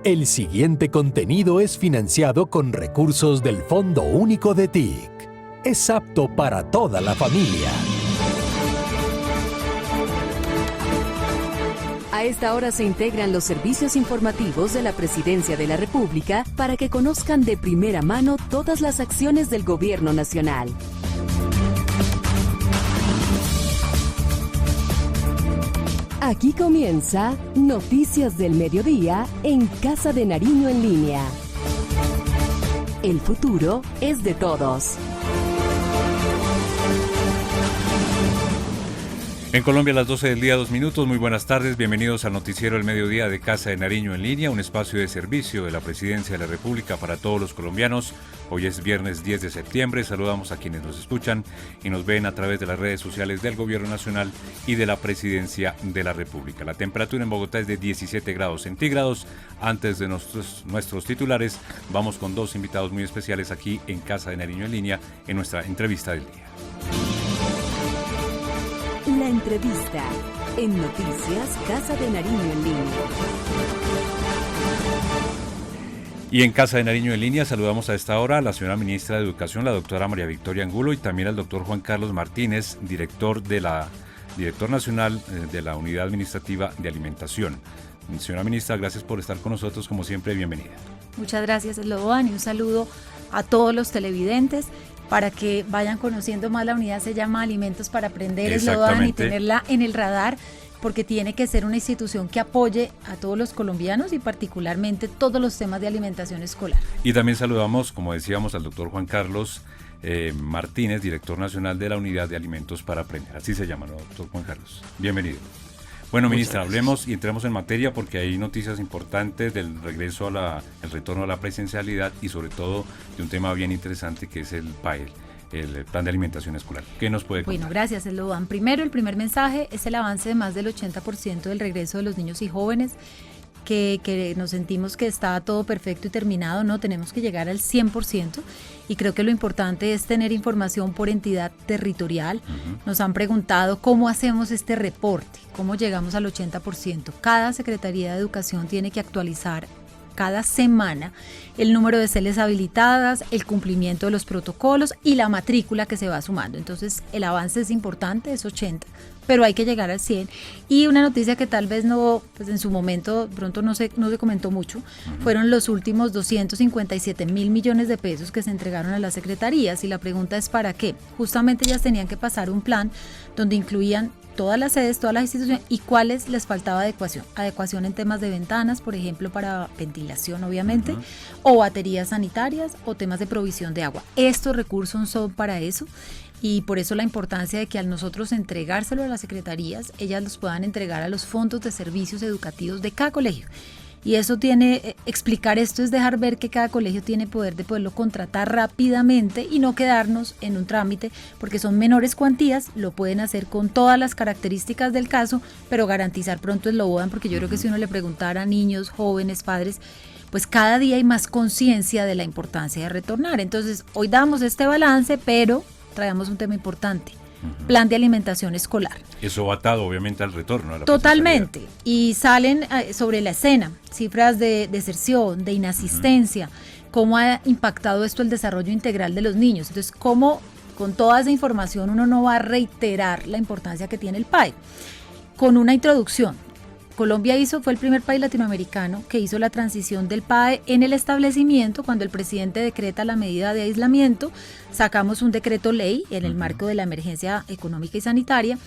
El siguiente contenido es financiado con recursos del Fondo Único de TIC. Es apto para toda la familia. A esta hora se integran los servicios informativos de la Presidencia de la República para que conozcan de primera mano todas las acciones del Gobierno Nacional. Aquí comienza Noticias del Mediodía en Casa de Nariño en línea. El futuro es de todos. En Colombia a las 12 del día, 2 minutos. Muy buenas tardes, bienvenidos al Noticiero del Mediodía de Casa de Nariño en línea, un espacio de servicio de la Presidencia de la República para todos los colombianos. Hoy es viernes 10 de septiembre, saludamos a quienes nos escuchan y nos ven a través de las redes sociales del Gobierno Nacional y de la Presidencia de la República. La temperatura en Bogotá es de 17 grados centígrados. Antes de nuestros titulares, vamos con dos invitados muy especiales aquí en Casa de Nariño en línea en nuestra entrevista del día. La entrevista en Noticias Casa de Nariño en línea. Y en Casa de Nariño en línea saludamos a esta hora a la señora ministra de Educación, la doctora María Victoria Angulo, y también al doctor Juan Carlos Martínez, director nacional de la Unidad Administrativa de Alimentación. Señora ministra, gracias por estar con nosotros, como siempre, bienvenida. Muchas gracias, Slobodan, y un saludo a todos los televidentes. Para que vayan conociendo más, la unidad se llama Alimentos para Aprender, Slobodan, y tenerla en el radar, porque tiene que ser una institución que apoye a todos los colombianos y particularmente todos los temas de alimentación escolar. Y también saludamos, como decíamos, al doctor Juan Carlos Martínez, director nacional de la Unidad de Alimentos para Aprender. Así se llama, ¿no, doctor Juan Carlos? Bienvenido. Bueno, ministra, hablemos y entremos en materia porque hay noticias importantes del el retorno a la presencialidad y sobre todo de un tema bien interesante que es el PAE, el Plan de Alimentación Escolar. ¿Qué nos puede contar? Bueno, gracias, Slobodan. Primero, el primer mensaje es el avance de más del 80% del regreso de los niños y jóvenes, que nos sentimos que está todo perfecto y terminado. No, tenemos que llegar al 100%, y creo que lo importante es tener información por entidad territorial. Nos han preguntado cómo hacemos este reporte, cómo llegamos al 80%. Cada Secretaría de Educación tiene que actualizar cada semana el número de sedes habilitadas, el cumplimiento de los protocolos y la matrícula que se va sumando. Entonces el avance es importante, es 80, pero hay que llegar al 100. Y una noticia que tal vez no, pues en su momento pronto no se comentó mucho, fueron los últimos 257.000 millones de pesos que se entregaron a las secretarías, y la pregunta es ¿para qué? Justamente ellas tenían que pasar un plan donde incluían todas las sedes, todas las instituciones, y cuáles les faltaba adecuación en temas de ventanas, por ejemplo, para ventilación, obviamente, o baterías sanitarias, o temas de provisión de agua. Estos recursos son para eso, y por eso la importancia de que al nosotros entregárselo a las secretarías, ellas los puedan entregar a los fondos de servicios educativos de cada colegio. Y eso explicar esto es dejar ver que cada colegio tiene poder de poderlo contratar rápidamente y no quedarnos en un trámite, porque son menores cuantías, lo pueden hacer con todas las características del caso, pero garantizar pronto es Slobodan, porque yo creo que si uno le preguntara a niños, jóvenes, padres, pues cada día hay más conciencia de la importancia de retornar. Entonces, hoy damos este balance, pero traemos un tema importante. Plan de alimentación escolar. Eso va atado obviamente al retorno a la totalmente, y salen sobre la escena cifras de deserción, de inasistencia, cómo ha impactado esto el desarrollo integral de los niños. Entonces, cómo con toda esa información uno no va a reiterar la importancia que tiene el PAE. Con una introducción, Colombia fue el primer país latinoamericano que hizo la transición del PAE en el establecimiento. Cuando el presidente decreta la medida de aislamiento, sacamos un decreto ley en el marco de la emergencia económica y sanitaria,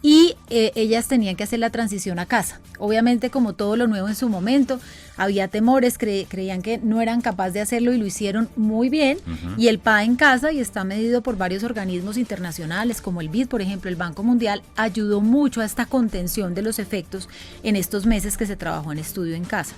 y ellas tenían que hacer la transición a casa. Obviamente, como todo lo nuevo en su momento, había temores, creían que no eran capaces de hacerlo, y lo hicieron muy bien. Y el PAE en casa, y está medido por varios organismos internacionales como el BID, por ejemplo, el Banco Mundial, ayudó mucho a esta contención de los efectos en estos meses que se trabajó en estudio en casa.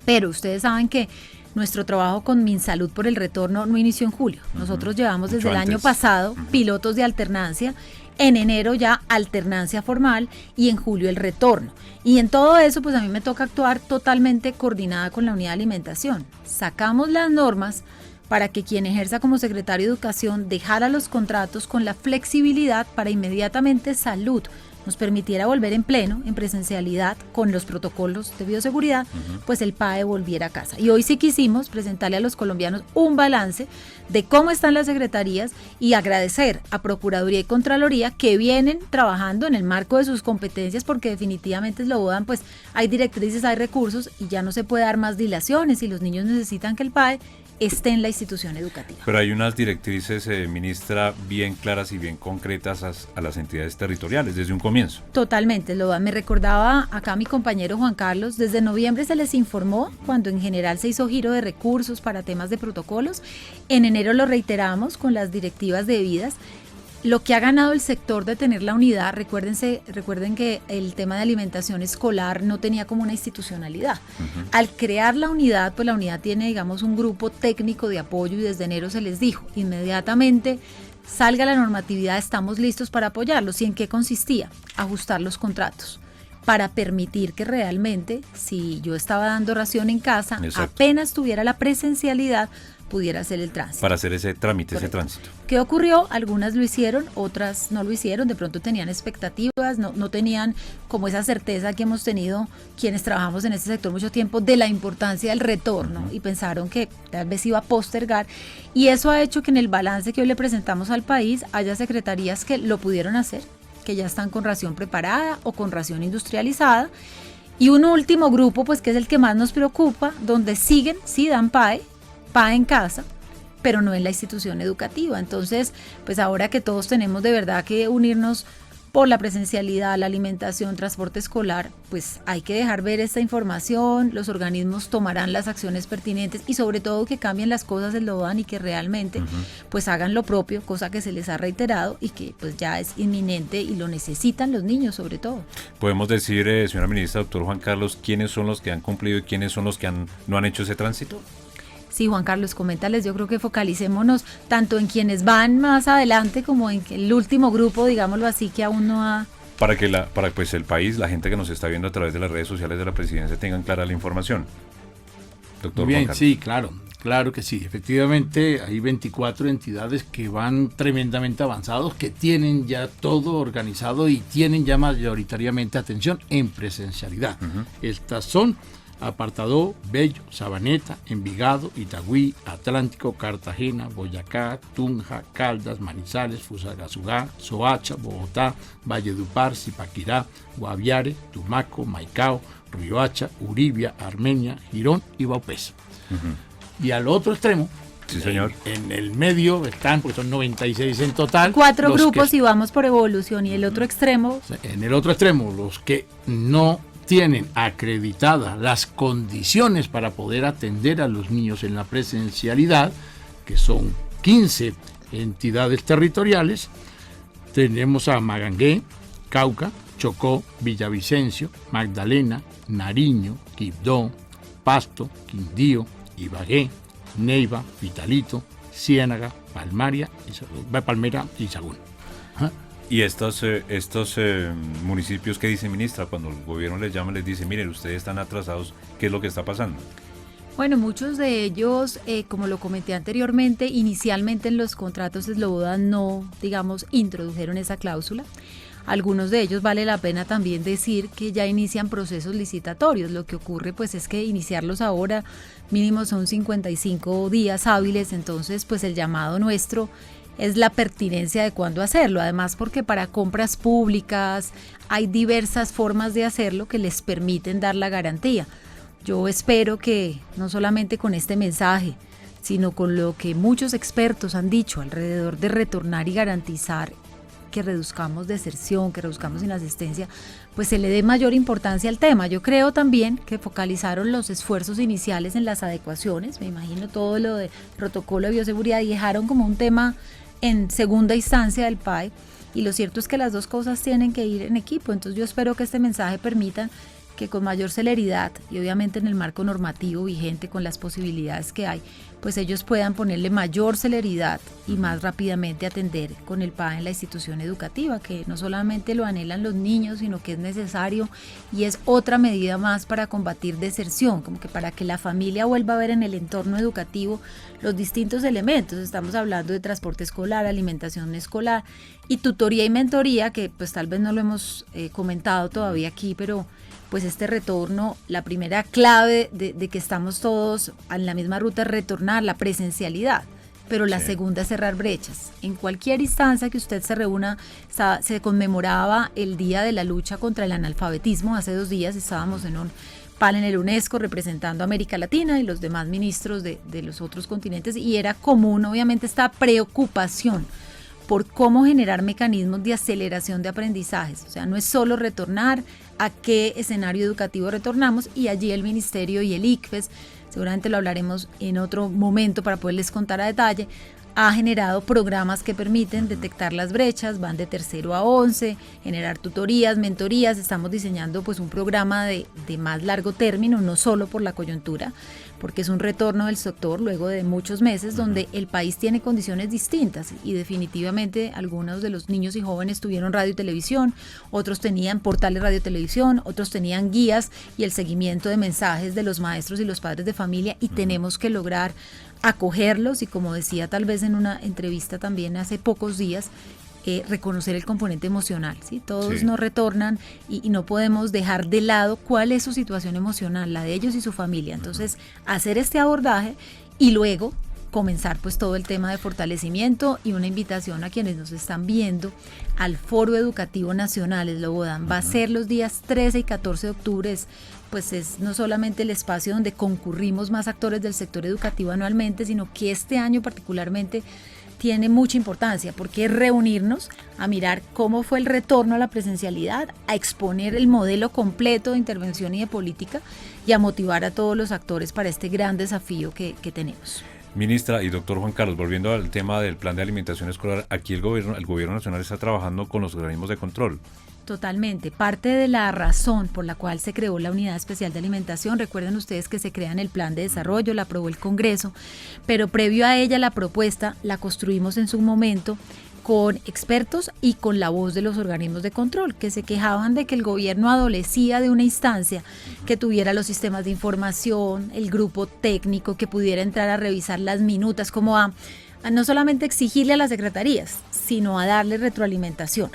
Pero ustedes saben que nuestro trabajo con MinSalud por el retorno no inició en julio. Nosotros llevamos desde el año pasado pilotos de alternancia. En enero ya alternancia formal, y en julio el retorno. Y en todo eso, pues a mí me toca actuar totalmente coordinada con la unidad de alimentación. Sacamos las normas para que quien ejerza como secretario de Educación dejara los contratos con la flexibilidad para inmediatamente Salud nos permitiera volver en pleno, en presencialidad, con los protocolos de bioseguridad, pues el PAE volviera a casa. Y hoy sí quisimos presentarle a los colombianos un balance de cómo están las secretarías y agradecer a Procuraduría y Contraloría que vienen trabajando en el marco de sus competencias, porque definitivamente es lo bodan, pues hay directrices, hay recursos y ya no se puede dar más dilaciones y los niños necesitan que el PAE esté en la institución educativa. Pero hay unas directrices, ministra, bien claras y bien concretas a las entidades territoriales desde un comienzo. Totalmente, me recordaba acá mi compañero Juan Carlos, desde noviembre se les informó cuando en general se hizo giro de recursos para temas de protocolos, en enero lo reiteramos con las directivas debidas. Lo que ha ganado el sector de tener la unidad, recuerden que el tema de alimentación escolar no tenía como una institucionalidad. Al crear la unidad, pues la unidad tiene, digamos, un grupo técnico de apoyo y desde enero se les dijo, inmediatamente salga la normatividad, estamos listos para apoyarlos. ¿Y en qué consistía? Ajustar los contratos para permitir que realmente, si yo estaba dando ración en casa, exacto, apenas tuviera la presencialidad, pudiera hacer el tránsito. Para hacer ese trámite, correcto, ese tránsito. ¿Qué ocurrió? Algunas lo hicieron, otras no lo hicieron, de pronto tenían expectativas, no tenían como esa certeza que hemos tenido quienes trabajamos en este sector mucho tiempo de la importancia del retorno y pensaron que tal vez iba a postergar, y eso ha hecho que en el balance que hoy le presentamos al país haya secretarías que lo pudieron hacer, que ya están con ración preparada o con ración industrializada, y un último grupo pues que es el que más nos preocupa, donde siguen, sí dan PAE en casa, pero no en la institución educativa. Entonces, pues ahora que todos tenemos de verdad que unirnos por la presencialidad, la alimentación, transporte escolar, pues hay que dejar ver esta información, los organismos tomarán las acciones pertinentes y sobre todo que cambien las cosas del LODAN y que realmente pues hagan lo propio, cosa que se les ha reiterado y que pues ya es inminente y lo necesitan los niños sobre todo. Podemos decir, señora ministra, doctor Juan Carlos, ¿quiénes son los que han cumplido y quiénes son los que no han hecho ese tránsito? Sí, Juan Carlos, coméntales, yo creo que focalicémonos tanto en quienes van más adelante como en el último grupo, digámoslo así, que aún no ha... Para que pues el país, la gente que nos está viendo a través de las redes sociales de la presidencia tengan clara la información. Doctor Muy bien, Juan Carlos. sí, claro que sí. Efectivamente, hay 24 entidades que van tremendamente avanzados, que tienen ya todo organizado y tienen ya mayoritariamente atención en presencialidad. Estas son Apartadó, Bello, Sabaneta, Envigado, Itagüí, Atlántico, Cartagena, Boyacá, Tunja, Caldas, Manizales, Fusagasugá, Soacha, Bogotá, Valledupar, Zipaquirá, Guaviare, Tumaco, Maicao, Riohacha, Uribia, Armenia, Girón y Baupés. Y al otro extremo, sí, señor, en el medio están, porque son 96 en total. 4 grupos y vamos por evolución. Y el otro extremo. En el otro extremo, los que no tienen acreditadas las condiciones para poder atender a los niños en la presencialidad, que son 15 entidades territoriales. Tenemos a Magangué, Cauca, Chocó, Villavicencio, Magdalena, Nariño, Quibdó, Pasto, Quindío, Ibagué, Neiva, Vitalito, Ciénaga, Palmera y Sagún. Y estos municipios, ¿qué dice, ministra? Cuando el gobierno les llama, les dice, miren, ustedes están atrasados, ¿qué es lo que está pasando? Bueno, muchos de ellos, como lo comenté anteriormente, inicialmente en los contratos de Slobodan no, digamos, introdujeron esa cláusula. Algunos de ellos vale la pena también decir que ya inician procesos licitatorios. Lo que ocurre pues es que iniciarlos ahora mínimo son 55 días hábiles, entonces pues el llamado nuestro es la pertinencia de cuándo hacerlo, además porque para compras públicas hay diversas formas de hacerlo que les permiten dar la garantía. Yo espero que no solamente con este mensaje, sino con lo que muchos expertos han dicho alrededor de retornar y garantizar que reduzcamos deserción, que reduzcamos inasistencia, pues se le dé mayor importancia al tema. Yo creo también que focalizaron los esfuerzos iniciales en las adecuaciones, me imagino todo lo de protocolo de bioseguridad y dejaron como un tema en segunda instancia del PAE, y lo cierto es que las dos cosas tienen que ir en equipo. Entonces yo espero que este mensaje permita que con mayor celeridad y obviamente en el marco normativo vigente con las posibilidades que hay, pues ellos puedan ponerle mayor celeridad y más rápidamente atender con el PAE en la institución educativa, que no solamente lo anhelan los niños, sino que es necesario y es otra medida más para combatir deserción, como que para que la familia vuelva a ver en el entorno educativo los distintos elementos. Estamos hablando de transporte escolar, alimentación escolar y tutoría y mentoría, que pues tal vez no lo hemos comentado todavía aquí, pero pues este retorno, la primera clave de que estamos todos en la misma ruta es retornar la presencialidad, pero la segunda es cerrar brechas. En cualquier instancia que usted se reúna, se conmemoraba el Día de la Lucha contra el Analfabetismo. Hace 2 días estábamos en un panel en el UNESCO representando a América Latina y los demás ministros de los otros continentes, y era común obviamente esta preocupación por cómo generar mecanismos de aceleración de aprendizajes. O sea, no es solo retornar, a qué escenario educativo retornamos, y allí el Ministerio y el ICFES, seguramente lo hablaremos en otro momento para poderles contar a detalle, ha generado programas que permiten detectar las brechas, van de 3º a 11, generar tutorías, mentorías. Estamos diseñando pues un programa de más largo término, no solo por la coyuntura, porque es un retorno del sector luego de muchos meses donde el país tiene condiciones distintas y definitivamente algunos de los niños y jóvenes tuvieron radio y televisión, otros tenían portales radio y televisión, otros tenían guías y el seguimiento de mensajes de los maestros y los padres de familia, y tenemos que lograr acogerlos y, como decía tal vez en una entrevista también hace pocos días, reconocer el componente emocional, ¿sí? Todos no retornan y no podemos dejar de lado cuál es su situación emocional, la de ellos y su familia. Entonces, hacer este abordaje y luego comenzar pues todo el tema de fortalecimiento, y una invitación a quienes nos están viendo al Foro Educativo Nacional Eslobodan. Va a ser los días 13 y 14 de octubre, pues es no solamente el espacio donde concurrimos más actores del sector educativo anualmente, sino que este año particularmente tiene mucha importancia porque es reunirnos a mirar cómo fue el retorno a la presencialidad, a exponer el modelo completo de intervención y de política y a motivar a todos los actores para este gran desafío que tenemos. Ministra y doctor Juan Carlos, volviendo al tema del plan de alimentación escolar, aquí el gobierno nacional está trabajando con los organismos de control. Totalmente. Parte de la razón por la cual se creó la Unidad Especial de Alimentación, recuerden ustedes que se crea en el Plan de Desarrollo, la aprobó el Congreso, pero previo a ella la propuesta la construimos en su momento con expertos y con la voz de los organismos de control, que se quejaban de que el gobierno adolecía de una instancia que tuviera los sistemas de información, el grupo técnico que pudiera entrar a revisar las minutas, como a no solamente exigirle a las secretarías, sino a darle retroalimentación.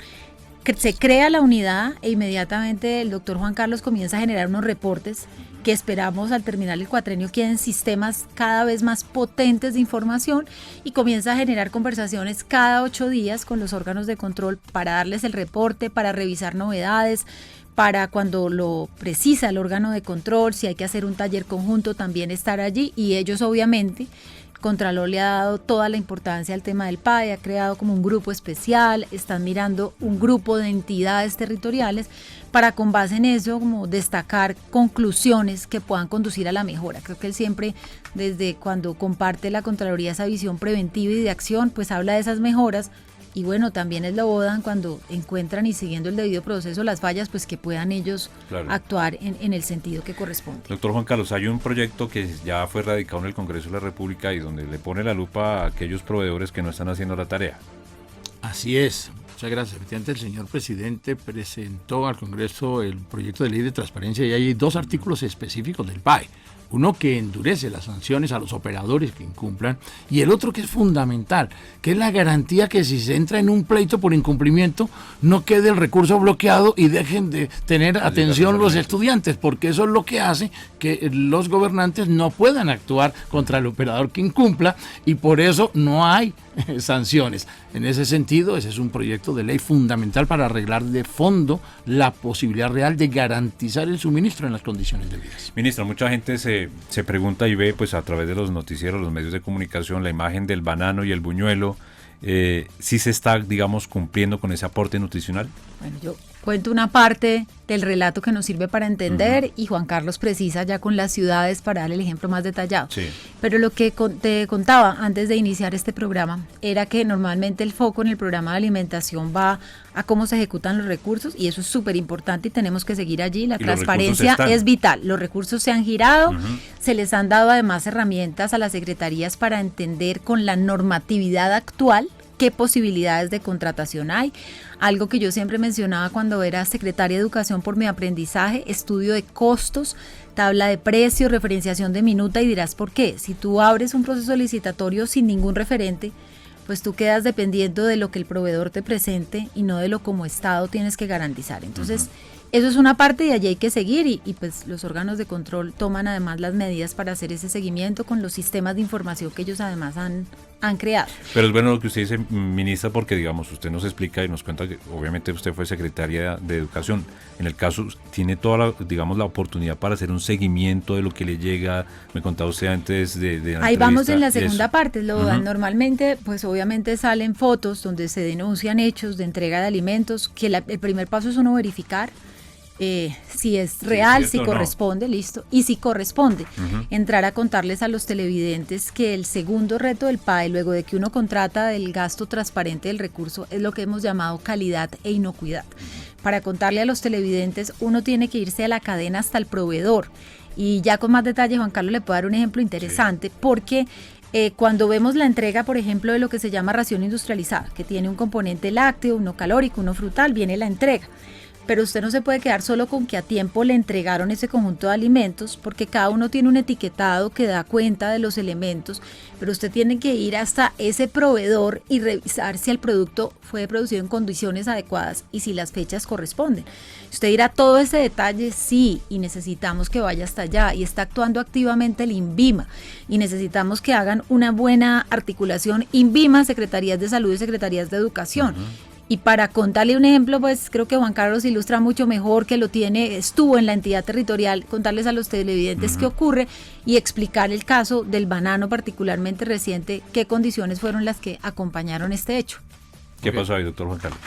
Se crea la unidad e inmediatamente el doctor Juan Carlos comienza a generar unos reportes que esperamos al terminar el cuatrenio queden sistemas cada vez más potentes de información, y comienza a generar conversaciones cada 8 días con los órganos de control para darles el reporte, para revisar novedades, para cuando lo precisa el órgano de control, si hay que hacer un taller conjunto, también estar allí. Y ellos obviamente, Contralor le ha dado toda la importancia al tema del PAE, ha creado como un grupo especial, están mirando un grupo de entidades territoriales para, con base en eso, como destacar conclusiones que puedan conducir a la mejora. Creo que él siempre, desde cuando comparte la Contraloría esa visión preventiva y de acción, pues habla de esas mejoras. Y bueno, también eslobodan cuando encuentran y siguiendo el debido proceso las fallas, pues que puedan ellos actuar en el sentido que corresponde. Doctor Juan Carlos, hay un proyecto que ya fue radicado en el Congreso de la República y donde le pone la lupa a aquellos proveedores que no están haciendo la tarea. Así es. Muchas gracias. Efectivamente, el señor presidente presentó al Congreso el proyecto de ley de transparencia y hay 2 artículos específicos del PAE. Uno que endurece las sanciones a los operadores que incumplan, y el otro que es fundamental, que es la garantía que si se entra en un pleito por incumplimiento no quede el recurso bloqueado y dejen de tener atención los estudiantes, porque eso es lo que hace que los gobernantes no puedan actuar contra el operador que incumpla, y por eso no hay sanciones. En ese sentido, ese es un proyecto de ley fundamental para arreglar de fondo la posibilidad real de garantizar el suministro en las condiciones debidas. Ministra, mucha gente se pregunta y ve pues a través de los noticieros, los medios de comunicación, la imagen del banano y el buñuelo. ¿Sí se está, digamos, cumpliendo con ese aporte nutricional? Bueno, yo cuento una parte del relato que nos sirve para entender y Juan Carlos precisa ya con las ciudades para dar el ejemplo más detallado. Sí. Pero lo que te contaba antes de iniciar este programa era que normalmente el foco en el programa de alimentación va a cómo se ejecutan los recursos y eso es súper importante y tenemos que seguir allí. La transparencia es vital. Los recursos se han girado, se les han dado además herramientas a las secretarías para entender con la normatividad actual qué posibilidades de contratación hay. Algo que yo siempre mencionaba cuando era secretaria de Educación por mi aprendizaje, estudio de costos, tabla de precios, referenciación de minuta y dirás por qué. Si tú abres un proceso licitatorio sin ningún referente, pues tú quedas dependiendo de lo que el proveedor te presente y no de lo como Estado tienes que garantizar. Entonces, eso es una parte y allí hay que seguir y pues los órganos de control toman además las medidas para hacer ese seguimiento con los sistemas de información que ellos además han creado. Pero es bueno lo que usted dice, ministra, porque digamos, usted nos explica y nos cuenta que obviamente usted fue secretaria de Educación. En el caso, tiene toda la, digamos, la oportunidad para hacer un seguimiento de lo que le llega. Me contaba usted antes de la ahí vamos entrevista, en la segunda parte. Normalmente, pues obviamente salen fotos donde se denuncian hechos de entrega de alimentos, que el primer paso es uno verificar si es real, si corresponde, listo, y si corresponde, entrar a contarles a los televidentes que el segundo reto del PAE, luego de que uno contrata el gasto transparente del recurso, es lo que hemos llamado calidad e inocuidad. Para contarle a los televidentes, uno tiene que irse a la cadena hasta el proveedor, y ya con más detalle Juan Carlos le puede dar un ejemplo interesante, porque cuando vemos la entrega, por ejemplo, de lo que se llama ración industrializada, que tiene un componente lácteo, uno calórico, uno frutal, viene la entrega. Pero usted no se puede quedar solo con que a tiempo le entregaron ese conjunto de alimentos, porque cada uno tiene un etiquetado que da cuenta de los elementos, pero usted tiene que ir hasta ese proveedor y revisar si el producto fue producido en condiciones adecuadas y si las fechas corresponden. Usted dirá todo ese detalle, sí, y necesitamos que vaya hasta allá, y está actuando activamente el INVIMA, y necesitamos que hagan una buena articulación INVIMA, Secretarías de Salud y Secretarías de Educación. Y para contarle un ejemplo, pues creo que Juan Carlos ilustra mucho mejor que estuvo en la entidad territorial, contarles a los televidentes qué ocurre y explicar el caso del banano particularmente reciente, qué condiciones fueron las que acompañaron este hecho. ¿Qué pasó ahí, doctor Juan Carlos?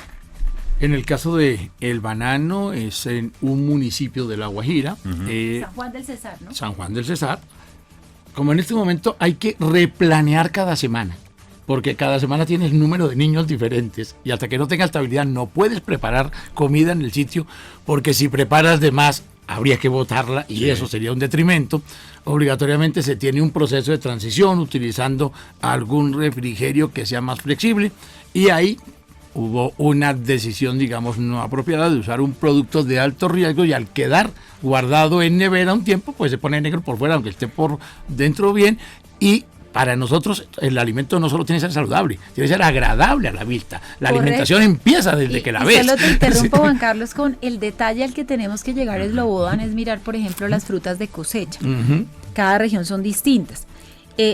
En el caso de El Banano, es en un municipio de La Guajira. San Juan del Cesar, ¿no? San Juan del Cesar. Como en este momento hay que replanear cada semana, porque cada semana tienes número de niños diferentes y hasta que no tengas estabilidad no puedes preparar comida en el sitio, porque si preparas de más habría que botarla y eso sería un detrimento. Obligatoriamente se tiene un proceso de transición utilizando algún refrigerio que sea más flexible y ahí hubo una decisión, digamos, no apropiada de usar un producto de alto riesgo y al quedar guardado en nevera un tiempo, pues se pone negro por fuera, aunque esté por dentro bien. Y para nosotros el alimento no solo tiene que ser saludable, tiene que ser agradable a la vista. La alimentación empieza desde que la ves. Solo te interrumpo, Juan Carlos, con el detalle al que tenemos que llegar es Slobodan, es mirar, por ejemplo, las frutas de cosecha. Cada región son distintas.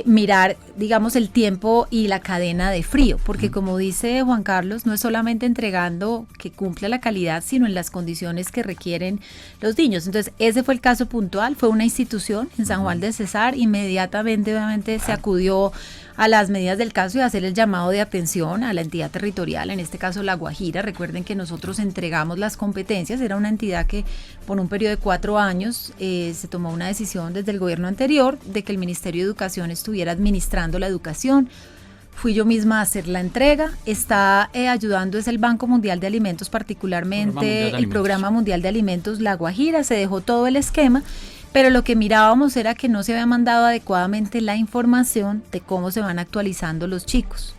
Mirar, digamos, el tiempo y la cadena de frío, porque como dice Juan Carlos, no es solamente entregando que cumpla la calidad, sino en las condiciones que requieren los niños. Entonces, ese fue el caso puntual, fue una institución en San Juan del Cesar, inmediatamente, obviamente, se acudió a las medidas del caso y a hacer el llamado de atención a la entidad territorial, en este caso La Guajira. Recuerden que nosotros entregamos las competencias, era una entidad que por un periodo de 4 años se tomó una decisión desde el gobierno anterior de que el Ministerio de Educación estuviera administrando la educación. Fui yo misma a hacer la entrega, está ayudando es el Banco Mundial de Alimentos, particularmente el Programa Mundial de Alimentos La Guajira, se dejó todo el esquema, pero lo que mirábamos era que no se había mandado adecuadamente la información de cómo se van actualizando los chicos.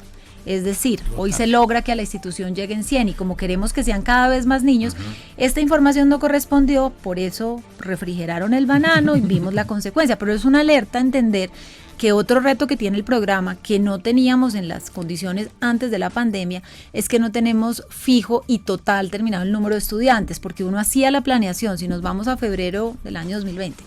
Es decir, hoy se logra que a la institución lleguen 100 y como queremos que sean cada vez más niños, esta información no correspondió, por eso refrigeraron el banano y vimos la consecuencia, pero es una alerta a entender que otro reto que tiene el programa, que no teníamos en las condiciones antes de la pandemia, es que no tenemos fijo y total terminado el número de estudiantes, porque uno hacía la planeación, si nos vamos a febrero del año 2020,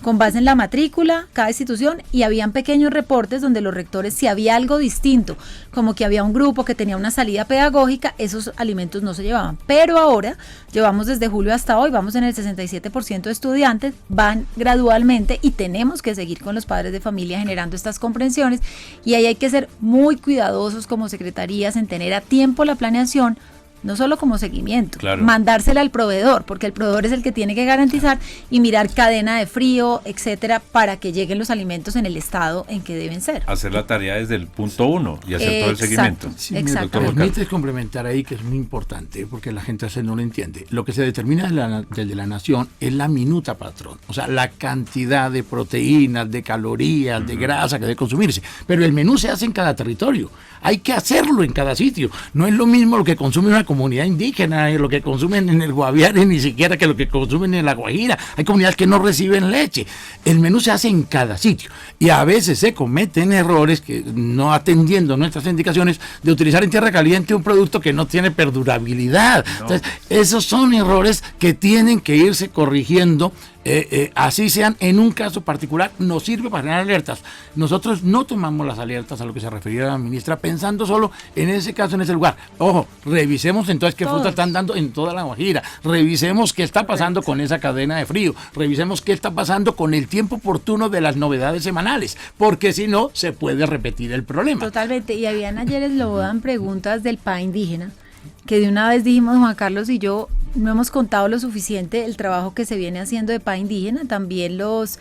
con base en la matrícula, cada institución, y habían pequeños reportes donde los rectores, si había algo distinto, como que había un grupo que tenía una salida pedagógica, esos alimentos no se llevaban. Pero ahora, llevamos desde julio hasta hoy, vamos en el 67% de estudiantes, van gradualmente y tenemos que seguir con los padres de familia generando estas comprensiones y ahí hay que ser muy cuidadosos como secretarías en tener a tiempo la planeación no solo como seguimiento, claro, mandársela al proveedor, porque el proveedor es el que tiene que garantizar y mirar cadena de frío, etcétera, para que lleguen los alimentos en el estado en que deben ser. Hacer la tarea desde el punto 1 y hacer todo el seguimiento. Si me permites complementar ahí, que es muy importante, porque la gente no lo entiende. Lo que se determina desde la nación es la minuta, patrón. O sea, la cantidad de proteínas, de calorías, de grasa que debe consumirse. Pero el menú se hace en cada territorio. Hay que hacerlo en cada sitio. No es lo mismo lo que consume una comunidad indígena, lo que consumen en el Guaviare, ni siquiera que lo que consumen en la Guajira. Hay comunidades que no reciben leche. El menú se hace en cada sitio. Y a veces se cometen errores que no atendiendo nuestras indicaciones de utilizar en tierra caliente un producto que no tiene perdurabilidad. No. Entonces, esos son errores que tienen que irse corrigiendo. Así sean, en un caso particular nos sirve para generar alertas. Nosotros no tomamos las alertas a lo que se refería la ministra pensando solo en ese caso, en ese lugar. Ojo, revisemos entonces qué fruta están dando en toda la Guajira, revisemos qué está pasando con esa cadena de frío, revisemos qué está pasando con el tiempo oportuno de las novedades semanales, porque si no se puede repetir el problema. Totalmente, y habían ayer Slobodan preguntas del PA indígena, que de una vez dijimos Juan Carlos y yo, no hemos contado lo suficiente el trabajo que se viene haciendo de PA indígena, también los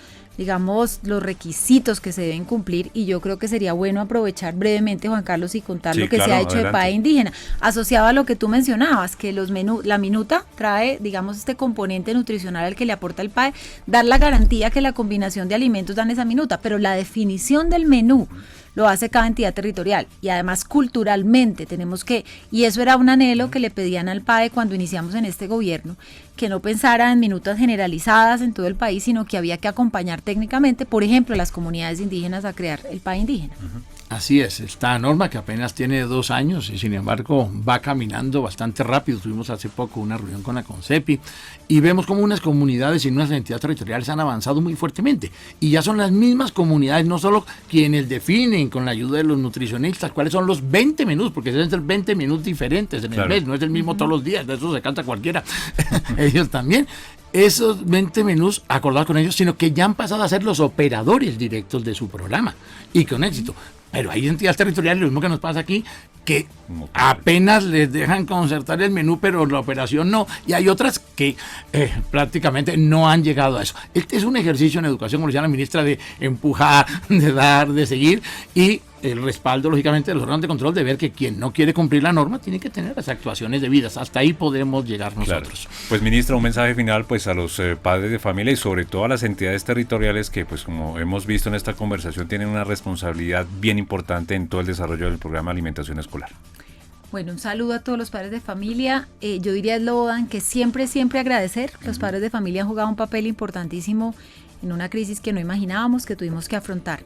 requisitos que se deben cumplir, y yo creo que sería bueno aprovechar brevemente, Juan Carlos, y contar lo que se ha hecho adelante. De PA indígena, asociado a lo que tú mencionabas, que la minuta trae, digamos, este componente nutricional al que le aporta el PAE, dar la garantía que la combinación de alimentos dan esa minuta, pero la definición del menú lo hace cada entidad territorial, y además culturalmente tenemos que, y eso era un anhelo que le pedían al PAE cuando iniciamos en este gobierno, que no pensara en minutas generalizadas en todo el país, sino que había que acompañar técnicamente, por ejemplo, a las comunidades indígenas a crear el PAE indígena. Así es, esta norma que apenas tiene 2 años y sin embargo va caminando bastante rápido. Tuvimos hace poco una reunión con la CONCEPI y vemos como unas comunidades y unas entidades territoriales han avanzado muy fuertemente, y ya son las mismas comunidades, no solo quienes definen con la ayuda de los nutricionistas cuáles son los 20 menús, porque deben ser 20 menús diferentes en el mes, no es el mismo todos los días, de eso se canta cualquiera. Ellos también, esos 20 menús acordados con ellos, sino que ya han pasado a ser los operadores directos de su programa, y con éxito. Pero hay entidades territoriales, lo mismo que nos pasa aquí, que apenas les dejan concertar el menú, pero la operación no. Y hay otras que prácticamente no han llegado a eso. Este es un ejercicio en educación, como decía la ministra, de empujar, de dar, de seguir, y el respaldo, lógicamente, de los órganos de control, de ver que quien no quiere cumplir la norma tiene que tener las actuaciones debidas. Hasta ahí podemos llegar nosotros. Claro. Pues, ministra, un mensaje final pues a los padres de familia y sobre todo a las entidades territoriales que, pues como hemos visto en esta conversación, tienen una responsabilidad bien importante en todo el desarrollo del programa de alimentación escolar. Bueno, un saludo a todos los padres de familia. Yo diría, Slobodan, que siempre agradecer. Los padres de familia han jugado un papel importantísimo en una crisis que no imaginábamos, que tuvimos que afrontar.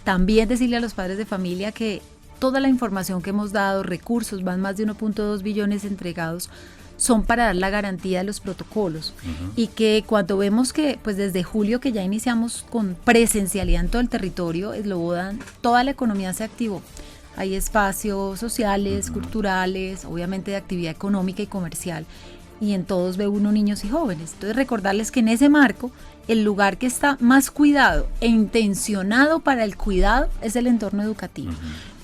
También decirle a los padres de familia que toda la información que hemos dado, recursos, van más de 1.2 billones entregados, son para dar la garantía de los protocolos. Y que cuando vemos que pues desde julio, que ya iniciamos con presencialidad en todo el territorio, Slobodan, toda la economía se activó. Hay espacios sociales, culturales, obviamente de actividad económica y comercial, y en todos ve uno niños y jóvenes. Entonces recordarles que en ese marco, el lugar que está más cuidado e intencionado para el cuidado es el entorno educativo.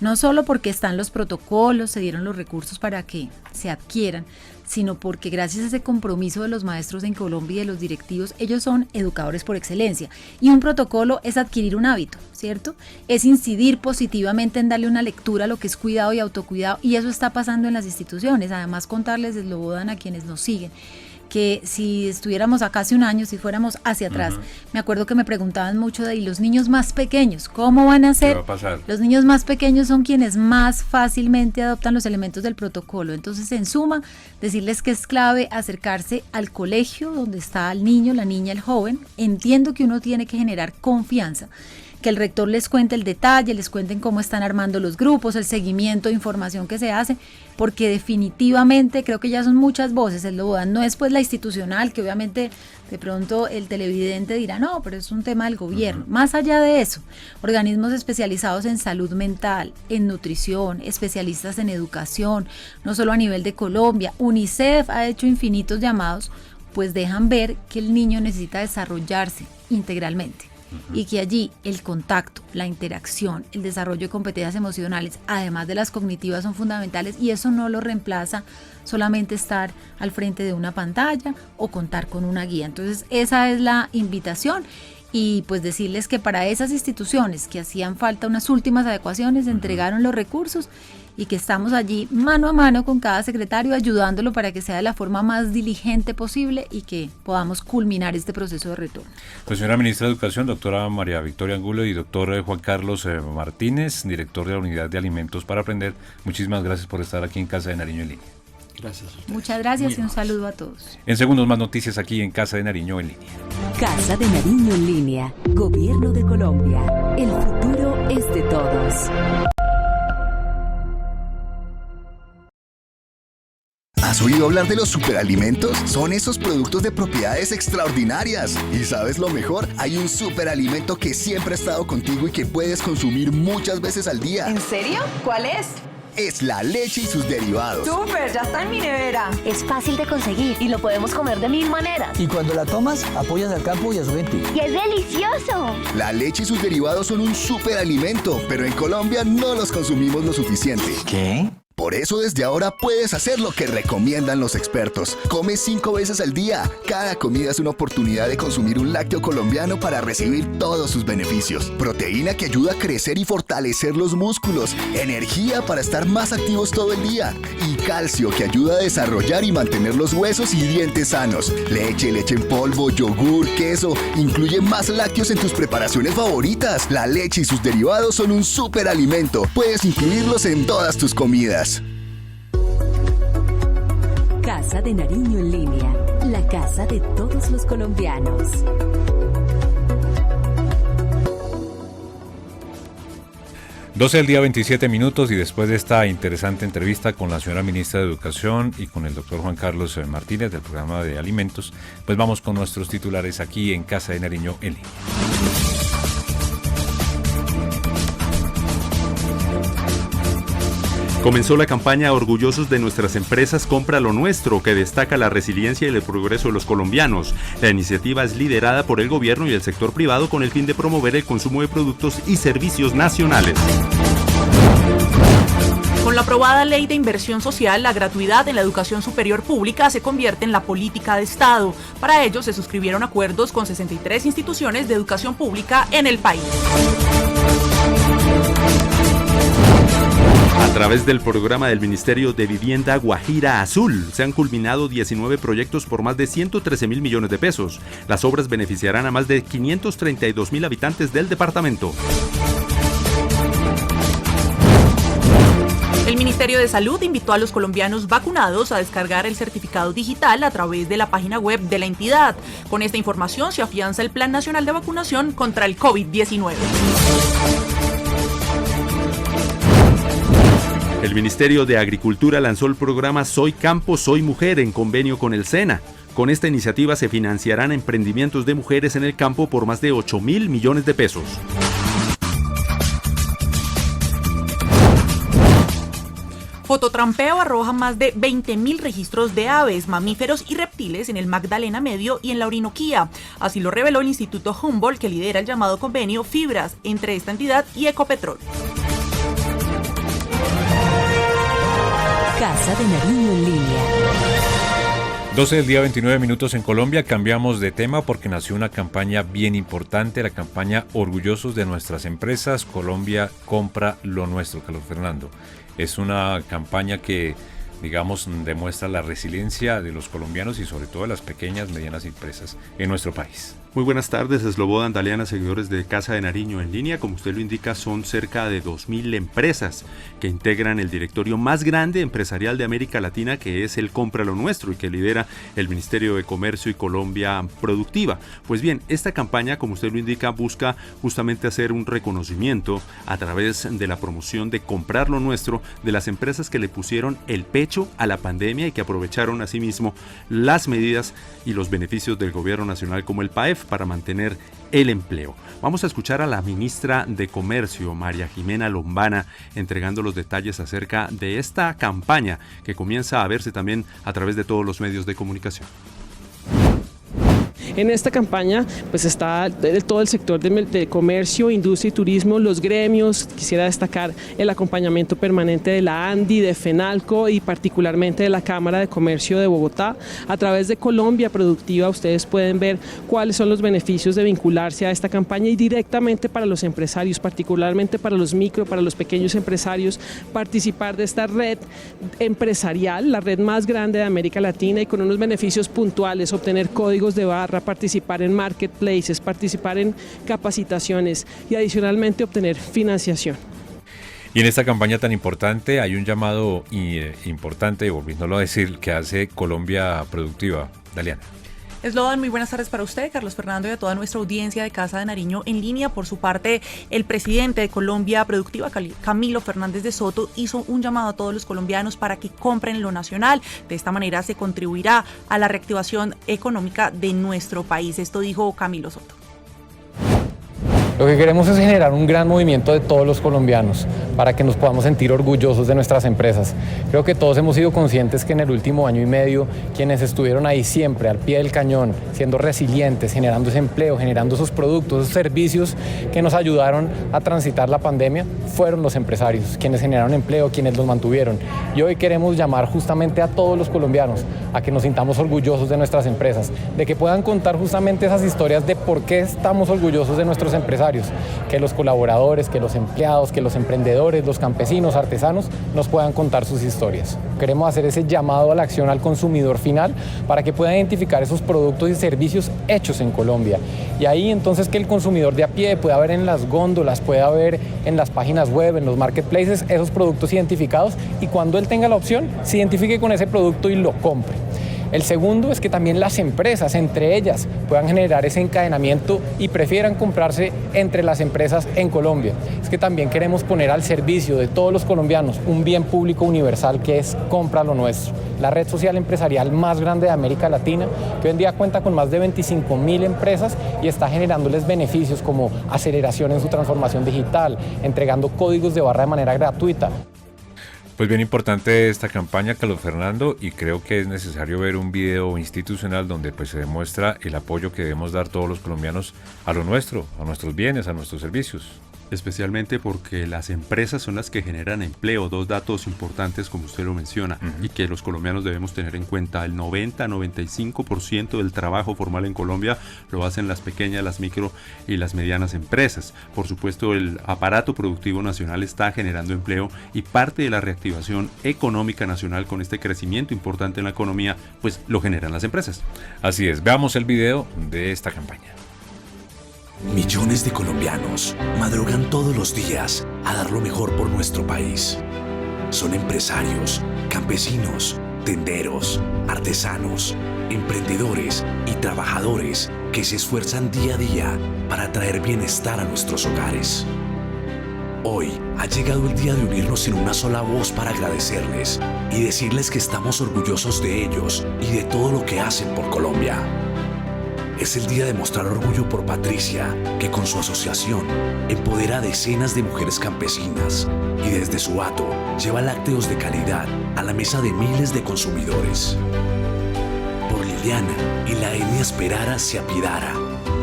No solo porque están los protocolos, se dieron los recursos para que se adquieran, sino porque gracias a ese compromiso de los maestros en Colombia y de los directivos, ellos son educadores por excelencia. Y un protocolo es adquirir un hábito, ¿cierto? Es incidir positivamente en darle una lectura a lo que es cuidado y autocuidado, y eso está pasando en las instituciones. Además, contarles, Slobodan, a quienes nos siguen, que si estuviéramos acá hace un año, si fuéramos hacia atrás, me acuerdo que me preguntaban mucho de, ¿y los niños más pequeños cómo van a ser? ¿Qué va a pasar? Los niños más pequeños son quienes más fácilmente adoptan los elementos del protocolo. Entonces, en suma, decirles que es clave acercarse al colegio donde está el niño, la niña, el joven. Entiendo que uno tiene que generar confianza, que el rector les cuente el detalle, les cuenten cómo están armando los grupos, el seguimiento de información que se hace, porque definitivamente creo que ya son muchas voces, Slobodan, no es pues la institucional, que obviamente de pronto el televidente dirá, no, pero es un tema del gobierno. Más allá de eso, organismos especializados en salud mental, en nutrición, especialistas en educación, no solo a nivel de Colombia, UNICEF ha hecho infinitos llamados, pues dejan ver que el niño necesita desarrollarse integralmente. y que allí el contacto, la interacción, el desarrollo de competencias emocionales, además de las cognitivas, son fundamentales, y eso no lo reemplaza solamente estar al frente de una pantalla o contar con una guía. Entonces esa es la invitación. Y pues decirles que para esas instituciones que hacían falta unas últimas adecuaciones, se entregaron los recursos y que estamos allí mano a mano con cada secretario ayudándolo para que sea de la forma más diligente posible y que podamos culminar este proceso de retorno. Pues señora ministra de Educación, doctora María Victoria Angulo, y doctor Juan Carlos Martínez, director de la Unidad de Alimentos para Aprender, muchísimas gracias por estar aquí en Casa de Nariño en Línea. Gracias a ustedes. Muchas gracias y un saludo a todos. En segundos más noticias aquí en Casa de Nariño en Línea. Casa de Nariño en Línea. Gobierno de Colombia. El futuro es de todos. ¿Has oído hablar de los superalimentos? Son esos productos de propiedades extraordinarias. ¿Y sabes lo mejor? Hay un superalimento que siempre ha estado contigo y que puedes consumir muchas veces al día. ¿En serio? ¿Cuál es? Es la leche y sus derivados. ¡Súper! Ya está en mi nevera. Es fácil de conseguir y lo podemos comer de 1000 maneras. Y cuando la tomas, apoyas al campo y a su gente. ¡Y es delicioso! La leche y sus derivados son un superalimento, pero en Colombia no los consumimos lo suficiente. ¿Qué? Por eso desde ahora puedes hacer lo que recomiendan los expertos. Come 5 veces al día. Cada comida es una oportunidad de consumir un lácteo colombiano para recibir todos sus beneficios. Proteína que ayuda a crecer y fortalecer los músculos. Energía para estar más activos todo el día. Y calcio que ayuda a desarrollar y mantener los huesos y dientes sanos. Leche en polvo, yogur, queso. Incluye más lácteos en tus preparaciones favoritas. La leche y sus derivados son un superalimento. Puedes incluirlos en todas tus comidas. Casa de Nariño en Línea, la casa de todos los colombianos. Del día 27 minutos, y después de esta interesante entrevista con la señora ministra de Educación y con el doctor Juan Carlos Martínez del programa de alimentos, pues vamos con nuestros titulares aquí en Casa de Nariño en Línea. Comenzó la campaña Orgullosos de nuestras empresas, compra lo nuestro, que destaca la resiliencia y el progreso de los colombianos. La iniciativa es liderada por el gobierno y el sector privado con el fin de promover el consumo de productos y servicios nacionales. Con la aprobada Ley de Inversión Social, la gratuidad en la educación superior pública se convierte en la política de Estado. Para ello se suscribieron acuerdos con 63 instituciones de educación pública en el país. A través del programa del Ministerio de Vivienda Guajira Azul, se han culminado 19 proyectos por más de 113.000 millones de pesos. Las obras beneficiarán a más de 532.000 habitantes del departamento. El Ministerio de Salud invitó a los colombianos vacunados a descargar el certificado digital a través de la página web de la entidad. Con esta información se afianza el Plan Nacional de Vacunación contra el COVID-19. El Ministerio de Agricultura lanzó el programa Soy Campo, Soy Mujer en convenio con el SENA. Con esta iniciativa se financiarán emprendimientos de mujeres en el campo por más de 8.000 millones de pesos. Fototrampeo arroja más de 20.000 registros de aves, mamíferos y reptiles en el Magdalena Medio y en la Orinoquía. Así lo reveló el Instituto Humboldt, que lidera el llamado convenio Fibras entre esta entidad y Ecopetrol. Casa de Nariño en Línea. 29 minutos en Colombia. Cambiamos de tema porque nació una campaña bien importante, la campaña Orgullosos de nuestras empresas, Colombia compra lo nuestro. Carlos Fernando, es una campaña que, digamos, demuestra la resiliencia de los colombianos y sobre todo de las pequeñas, medianas empresas en nuestro país. Muy buenas tardes, Slobodan Daliana, seguidores de Casa de Nariño en Línea. Como usted lo indica, son cerca de 2.000 empresas que integran el directorio más grande empresarial de América Latina, que es el Compra lo Nuestro, y que lidera el Ministerio de Comercio y Colombia Productiva. Pues bien, esta campaña, como usted lo indica, busca justamente hacer un reconocimiento a través de la promoción de Comprar lo Nuestro de las empresas que le pusieron el pecho a la pandemia y que aprovecharon asimismo las medidas y los beneficios del gobierno nacional como el PAEF para mantener el empleo. Vamos a escuchar a la ministra de Comercio, María Jimena Lombana, entregando los detalles acerca de esta campaña que comienza a verse también a través de todos los medios de comunicación. En esta campaña pues está todo el sector de comercio, industria y turismo, los gremios. Quisiera destacar el acompañamiento permanente de la ANDI, de FENALCO y particularmente de la Cámara de Comercio de Bogotá. A través de Colombia Productiva ustedes pueden ver cuáles son los beneficios de vincularse a esta campaña y directamente para los empresarios, particularmente para los micro, para los pequeños empresarios, participar de esta red empresarial, la red más grande de América Latina, y con unos beneficios puntuales, obtener códigos de barra, participar en marketplaces, participar en capacitaciones y adicionalmente obtener financiación. Y en esta campaña tan importante hay un llamado importante, volviéndolo a decir, que hace Colombia Productiva. Daliana. Eslogan, muy buenas tardes para usted, Carlos Fernando, y a toda nuestra audiencia de Casa de Nariño en línea. Por su parte, el presidente de Colombia Productiva, Camilo Fernández de Soto, hizo un llamado a todos los colombianos para que compren lo nacional. De esta manera se contribuirá a la reactivación económica de nuestro país. Esto dijo Camilo Soto. Lo que queremos es generar un gran movimiento de todos los colombianos para que nos podamos sentir orgullosos de nuestras empresas. Creo que todos hemos sido conscientes que en el último año y medio quienes estuvieron ahí siempre al pie del cañón, siendo resilientes, generando ese empleo, generando esos productos, esos servicios que nos ayudaron a transitar la pandemia, fueron los empresarios, quienes generaron empleo, quienes los mantuvieron. Y hoy queremos llamar justamente a todos los colombianos a que nos sintamos orgullosos de nuestras empresas, de que puedan contar justamente esas historias de por qué estamos orgullosos de nuestros empresarios, que los colaboradores, que los empleados, que los emprendedores, los campesinos, artesanos nos puedan contar sus historias. Queremos hacer ese llamado a la acción al consumidor final para que pueda identificar esos productos y servicios hechos en Colombia. Y ahí entonces que el consumidor de a pie pueda ver en las góndolas, pueda ver en las páginas web, en los marketplaces, esos productos identificados, y cuando él tenga la opción, se identifique con ese producto y lo compre. El segundo es que también las empresas, entre ellas, puedan generar ese encadenamiento y prefieran comprarse entre las empresas en Colombia. Es que también queremos poner al servicio de todos los colombianos un bien público universal que es Compra lo Nuestro, la red social empresarial más grande de América Latina, que hoy en día cuenta con más de 25.000 empresas y está generándoles beneficios como aceleración en su transformación digital, entregando códigos de barra de manera gratuita. Pues bien importante esta campaña, Carlos Fernando, y creo que es necesario ver un video institucional donde pues se demuestra el apoyo que debemos dar todos los colombianos a lo nuestro, a nuestros bienes, a nuestros servicios. Especialmente porque las empresas son las que generan empleo, dos datos importantes como usted lo menciona, y que los colombianos debemos tener en cuenta. El 90-95% del trabajo formal en Colombia lo hacen las pequeñas, las micro y las medianas empresas. Por supuesto, el aparato productivo nacional está generando empleo, y parte de la reactivación económica nacional con este crecimiento importante en la economía, pues lo generan las empresas. Así es, veamos el video de esta campaña. Millones de colombianos madrugan todos los días a dar lo mejor por nuestro país. Son empresarios, campesinos, tenderos, artesanos, emprendedores y trabajadores que se esfuerzan día a día para traer bienestar a nuestros hogares. Hoy ha llegado el día de unirnos en una sola voz para agradecerles y decirles que estamos orgullosos de ellos y de todo lo que hacen por Colombia. Es el día de mostrar orgullo por Patricia, que con su asociación empodera a decenas de mujeres campesinas y desde su hato lleva lácteos de calidad a la mesa de miles de consumidores. Por Liliana y la etnia Esperara se apiedara,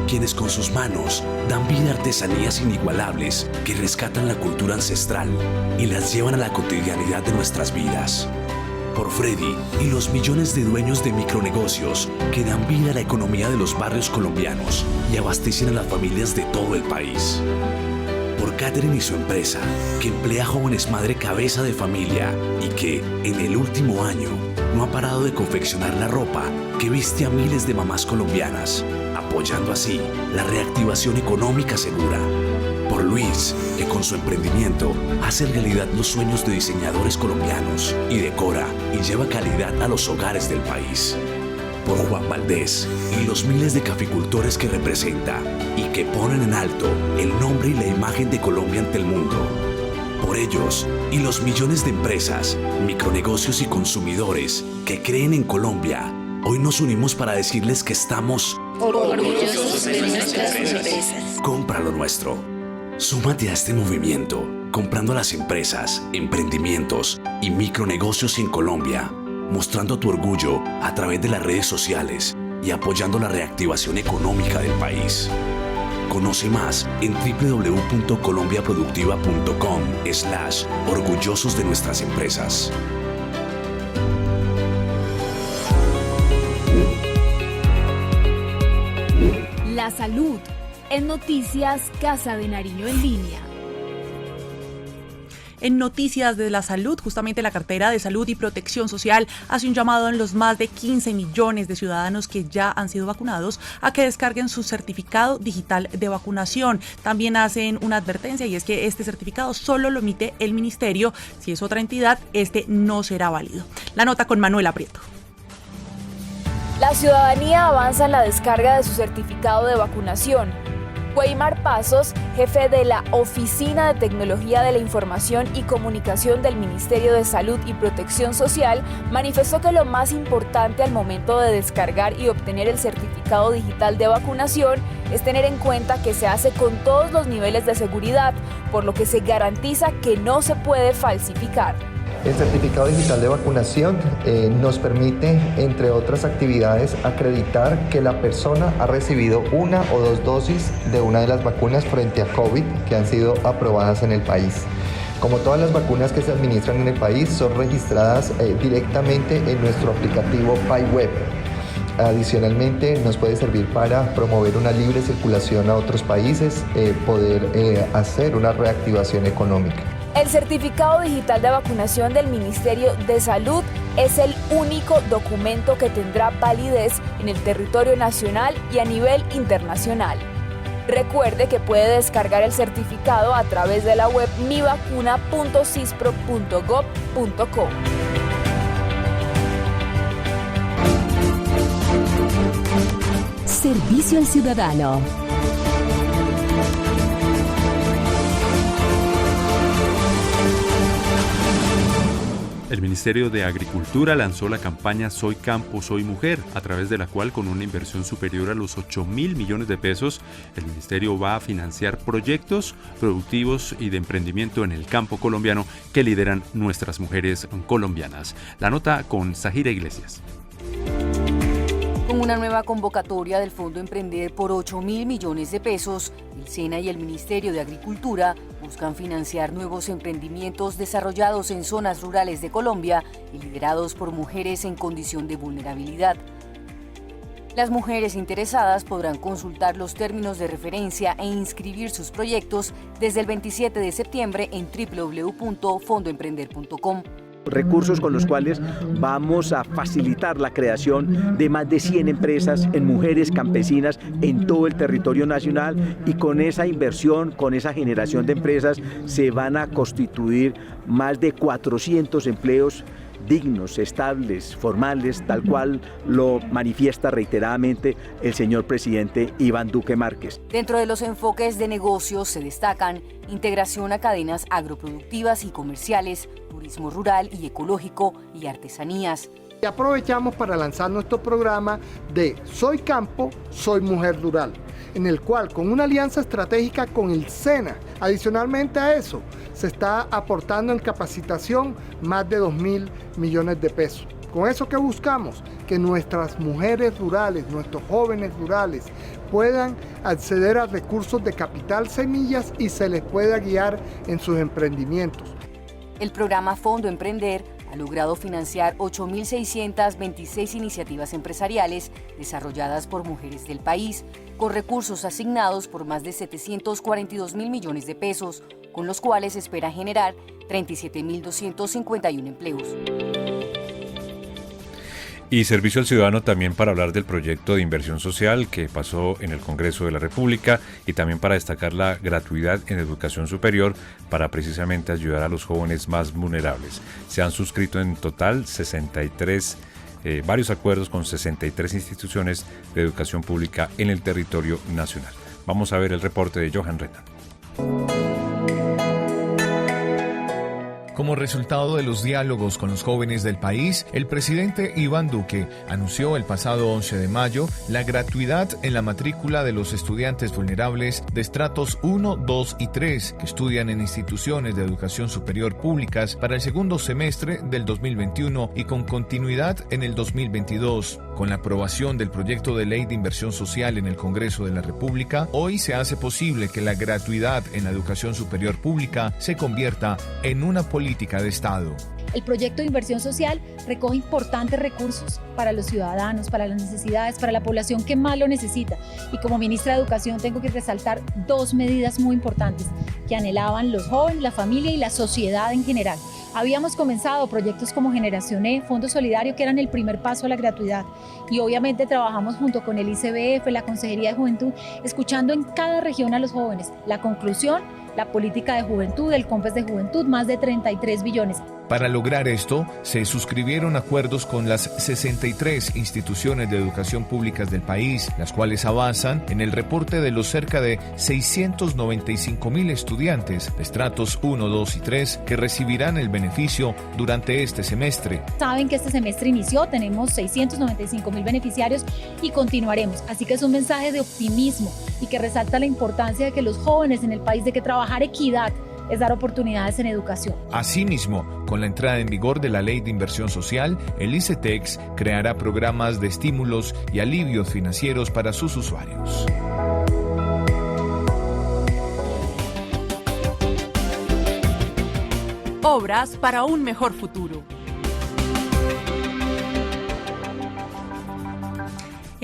quienes con sus manos dan vida a artesanías inigualables que rescatan la cultura ancestral y las llevan a la cotidianidad de nuestras vidas. Por Freddy y los millones de dueños de micronegocios que dan vida a la economía de los barrios colombianos y abastecen a las familias de todo el país. Por Catherine y su empresa, que emplea jóvenes madre cabeza de familia y que, en el último año, no ha parado de confeccionar la ropa que viste a miles de mamás colombianas, apoyando así la reactivación económica segura. Por Luis, que con su emprendimiento hace realidad los sueños de diseñadores colombianos y decora y lleva calidad a los hogares del país. Por Juan Valdés y los miles de caficultores que representa y que ponen en alto el nombre y la imagen de Colombia ante el mundo. Por ellos y los millones de empresas, micronegocios y consumidores que creen en Colombia, hoy nos unimos para decirles que estamos orgullosos de nuestras empresas. Compra lo nuestro. Súmate a este movimiento, comprando a las empresas, emprendimientos y micronegocios en Colombia, mostrando tu orgullo a través de las redes sociales y apoyando la reactivación económica del país. Conoce más en www.colombiaproductiva.com/orgullosos de nuestras empresas. La salud en Noticias Casa de Nariño en línea. En Noticias de la Salud, justamente la Cartera de Salud y Protección Social hace un llamado en los más de 15 millones de ciudadanos que ya han sido vacunados a que descarguen su certificado digital de vacunación. También hacen una advertencia y es que este certificado solo lo emite el ministerio. Si es otra entidad, este no será válido. La nota con Manuela Prieto. La ciudadanía avanza en la descarga de su certificado de vacunación. Weimar Pasos, jefe de la Oficina de Tecnología de la Información y Comunicación del Ministerio de Salud y Protección Social, manifestó que lo más importante al momento de descargar y obtener el certificado digital de vacunación es tener en cuenta que se hace con todos los niveles de seguridad, por lo que se garantiza que no se puede falsificar. El certificado digital de vacunación nos permite, entre otras actividades, acreditar que la persona ha recibido una o dos dosis de una de las vacunas frente a COVID que han sido aprobadas en el país. Como todas las vacunas que se administran en el país, son registradas directamente en nuestro aplicativo PayWeb. Adicionalmente, nos puede servir para promover una libre circulación a otros países, poder hacer una reactivación económica. El certificado digital de vacunación del Ministerio de Salud es el único documento que tendrá validez en el territorio nacional y a nivel internacional. Recuerde que puede descargar el certificado a través de la web mivacuna.cispro.gov.co. Servicio al ciudadano. El Ministerio de Agricultura lanzó la campaña Soy Campo, Soy Mujer, a través de la cual, con una inversión superior a los 8.000 millones de pesos, el ministerio va a financiar proyectos productivos y de emprendimiento en el campo colombiano que lideran nuestras mujeres colombianas. La nota con Zahira Iglesias. Con una nueva convocatoria del Fondo Emprender por 8.000 millones de pesos, el SENA y el Ministerio de Agricultura buscan financiar nuevos emprendimientos desarrollados en zonas rurales de Colombia y liderados por mujeres en condición de vulnerabilidad. Las mujeres interesadas podrán consultar los términos de referencia e inscribir sus proyectos desde el 27 de septiembre en www.fondoemprender.com. Recursos con los cuales vamos a facilitar la creación de más de 100 empresas en mujeres campesinas en todo el territorio nacional, y con esa inversión, con esa generación de empresas, se van a constituir más de 400 empleos dignos, estables, formales, tal cual lo manifiesta reiteradamente el señor presidente Iván Duque Márquez. Dentro de los enfoques de negocios se destacan integración a cadenas agroproductivas y comerciales, turismo rural y ecológico y artesanías. Y aprovechamos para lanzar nuestro programa de Soy Campo, Soy Mujer Rural, en el cual, con una alianza estratégica con el SENA, adicionalmente a eso, se está aportando en capacitación más de 2.000 millones de pesos. Con eso, ¿qué buscamos? Que nuestras mujeres rurales, nuestros jóvenes rurales puedan acceder a recursos de capital semillas y se les pueda guiar en sus emprendimientos. El programa Fondo Emprender ha logrado financiar 8.626 iniciativas empresariales desarrolladas por mujeres del país, con recursos asignados por más de 742.000 millones de pesos, con los cuales espera generar 37.251 empleos. Y Servicio al Ciudadano también para hablar del proyecto de inversión social que pasó en el Congreso de la República, y también para destacar la gratuidad en educación superior para precisamente ayudar a los jóvenes más vulnerables. Se han suscrito en total varios acuerdos con 63 instituciones de educación pública en el territorio nacional. Vamos a ver el reporte de Johan Reta. Como resultado de los diálogos con los jóvenes del país, el presidente Iván Duque anunció el pasado 11 de mayo la gratuidad en la matrícula de los estudiantes vulnerables de estratos 1, 2 y 3 que estudian en instituciones de educación superior públicas para el segundo semestre del 2021 y con continuidad en el 2022. Con la aprobación del proyecto de ley de inversión social en el Congreso de la República, hoy se hace posible que la gratuidad en la educación superior pública se convierta en una política de Estado. El proyecto de inversión social recoge importantes recursos para los ciudadanos, para las necesidades, para la población que más lo necesita. Y como ministra de Educación tengo que resaltar dos medidas muy importantes que anhelaban los jóvenes, la familia y la sociedad en general. Habíamos comenzado proyectos como Generación E, Fondo Solidario, que eran el primer paso a la gratuidad. Y obviamente trabajamos junto con el ICBF, la Consejería de Juventud, escuchando en cada región a los jóvenes. La conclusión, la política de juventud, el COMPES de Juventud, más de 33 billones. Para lograr esto, se suscribieron acuerdos con las 63 instituciones de educación públicas del país, las cuales avanzan en el reporte de los cerca de 695,000 estudiantes de estratos 1, 2 y 3 que recibirán el beneficio durante este semestre. Saben que este semestre inició, tenemos 695,000 beneficiarios y continuaremos. Así que es un mensaje de optimismo y que resalta la importancia de que los jóvenes en el país, de que trabajar equidad es dar oportunidades en educación. Asimismo, con la entrada en vigor de la Ley de Inversión Social, el ICETEX creará programas de estímulos y alivios financieros para sus usuarios. Obras para un mejor futuro.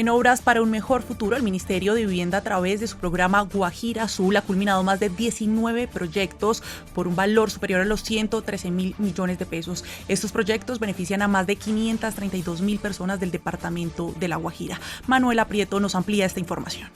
En Obras para un Mejor Futuro, el Ministerio de Vivienda, a través de su programa Guajira Azul, ha culminado más de 19 proyectos por un valor superior a los 113.000 millones de pesos. Estos proyectos benefician a más de 532.000 personas del departamento de La Guajira. Manuela Prieto nos amplía esta información.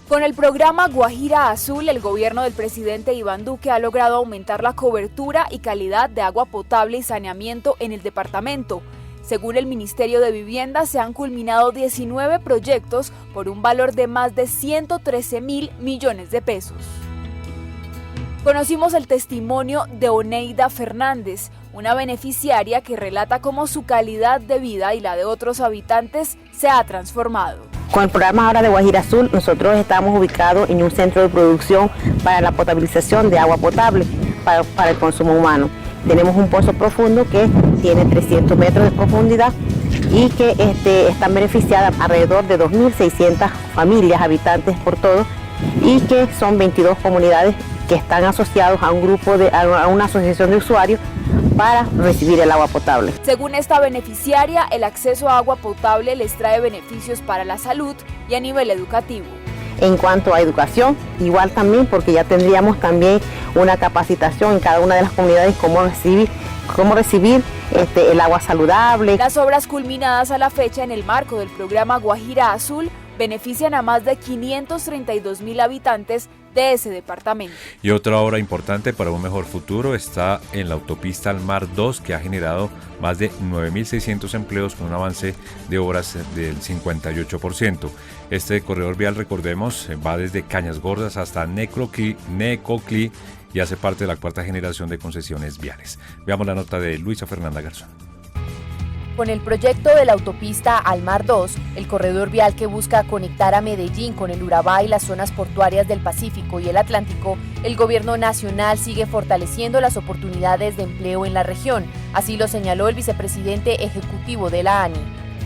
Con el programa Guajira Azul, el gobierno del presidente Iván Duque ha logrado aumentar la cobertura y calidad de agua potable y saneamiento en el departamento. Según el Ministerio de Vivienda, se han culminado 19 proyectos por un valor de más de 113.000 millones de pesos. Conocimos el testimonio de Oneida Fernández, una beneficiaria que relata cómo su calidad de vida y la de otros habitantes se ha transformado. Con el programa ahora de Guajira Azul, nosotros estamos ubicados en un centro de producción para la potabilización de agua potable para el consumo humano. Tenemos un pozo profundo que tiene 300 metros de profundidad y que están beneficiadas alrededor de 2.600 familias, habitantes por todo, y que son 22 comunidades que están asociados a un grupo a una asociación de usuarios para recibir el agua potable. Según esta beneficiaria, el acceso a agua potable les trae beneficios para la salud y a nivel educativo. En cuanto a educación, igual también, porque ya tendríamos también una capacitación en cada una de las comunidades cómo recibir el agua saludable. Las obras culminadas a la fecha en el marco del programa Guajira Azul benefician a más de 532.000 habitantes de ese departamento. Y otra obra importante para un mejor futuro está en la autopista al Mar 2, que ha generado más de 9.600 empleos con un avance de obras del 58%. Este corredor vial, recordemos, va desde Cañas Gordas hasta Necoclí y hace parte de la cuarta generación de concesiones viales. Veamos la nota de Luisa Fernanda Garzón. Con el proyecto de la autopista al Mar 2, el corredor vial que busca conectar a Medellín con el Urabá y las zonas portuarias del Pacífico y el Atlántico, el gobierno nacional sigue fortaleciendo las oportunidades de empleo en la región. Así lo señaló el vicepresidente ejecutivo de la ANI.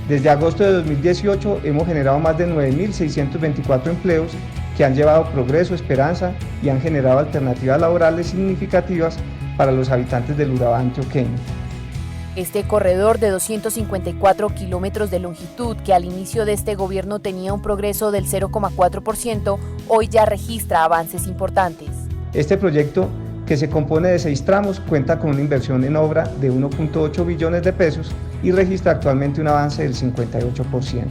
Desde agosto de 2018 hemos generado más de 9.624 empleos que han llevado progreso, esperanza y han generado alternativas laborales significativas para los habitantes del Urabá antioqueño. Este corredor de 254 kilómetros de longitud, que al inicio de este gobierno tenía un progreso del 0,4%, hoy ya registra avances importantes. Este proyecto, que se compone de 6 tramos, cuenta con una inversión en obra de 1.8 billones de pesos y registra actualmente un avance del 58%.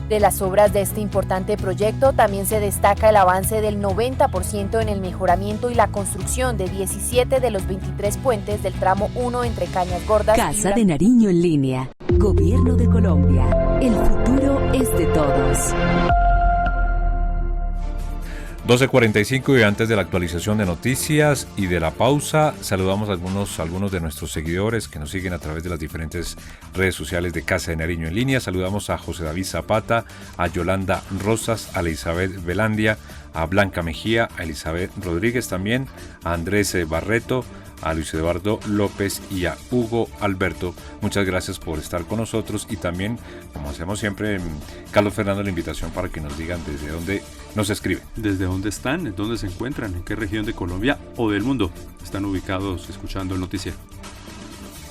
De las obras de este importante proyecto también se destaca el avance del 90% en el mejoramiento y la construcción de 17 de los 23 puentes del tramo 1 entre Cañas Gordas Casa de Nariño en línea. Gobierno de Colombia. El futuro es de todos. 12:45 y antes de la actualización de noticias y de la pausa, saludamos a algunos de nuestros seguidores que nos siguen a través de las diferentes redes sociales de Casa de Nariño en línea. Saludamos a José David Zapata, a Yolanda Rosas, a Elizabeth Velandia, a Blanca Mejía, a Elizabeth Rodríguez también, a Andrés Barreto, a Luis Eduardo López y a Hugo Alberto. Muchas gracias por estar con nosotros y también, como hacemos siempre, Carlos Fernando, la invitación para que nos digan desde dónde nos escriben. Desde dónde están, en dónde se encuentran, en qué región de Colombia o del mundo están ubicados escuchando el noticiero.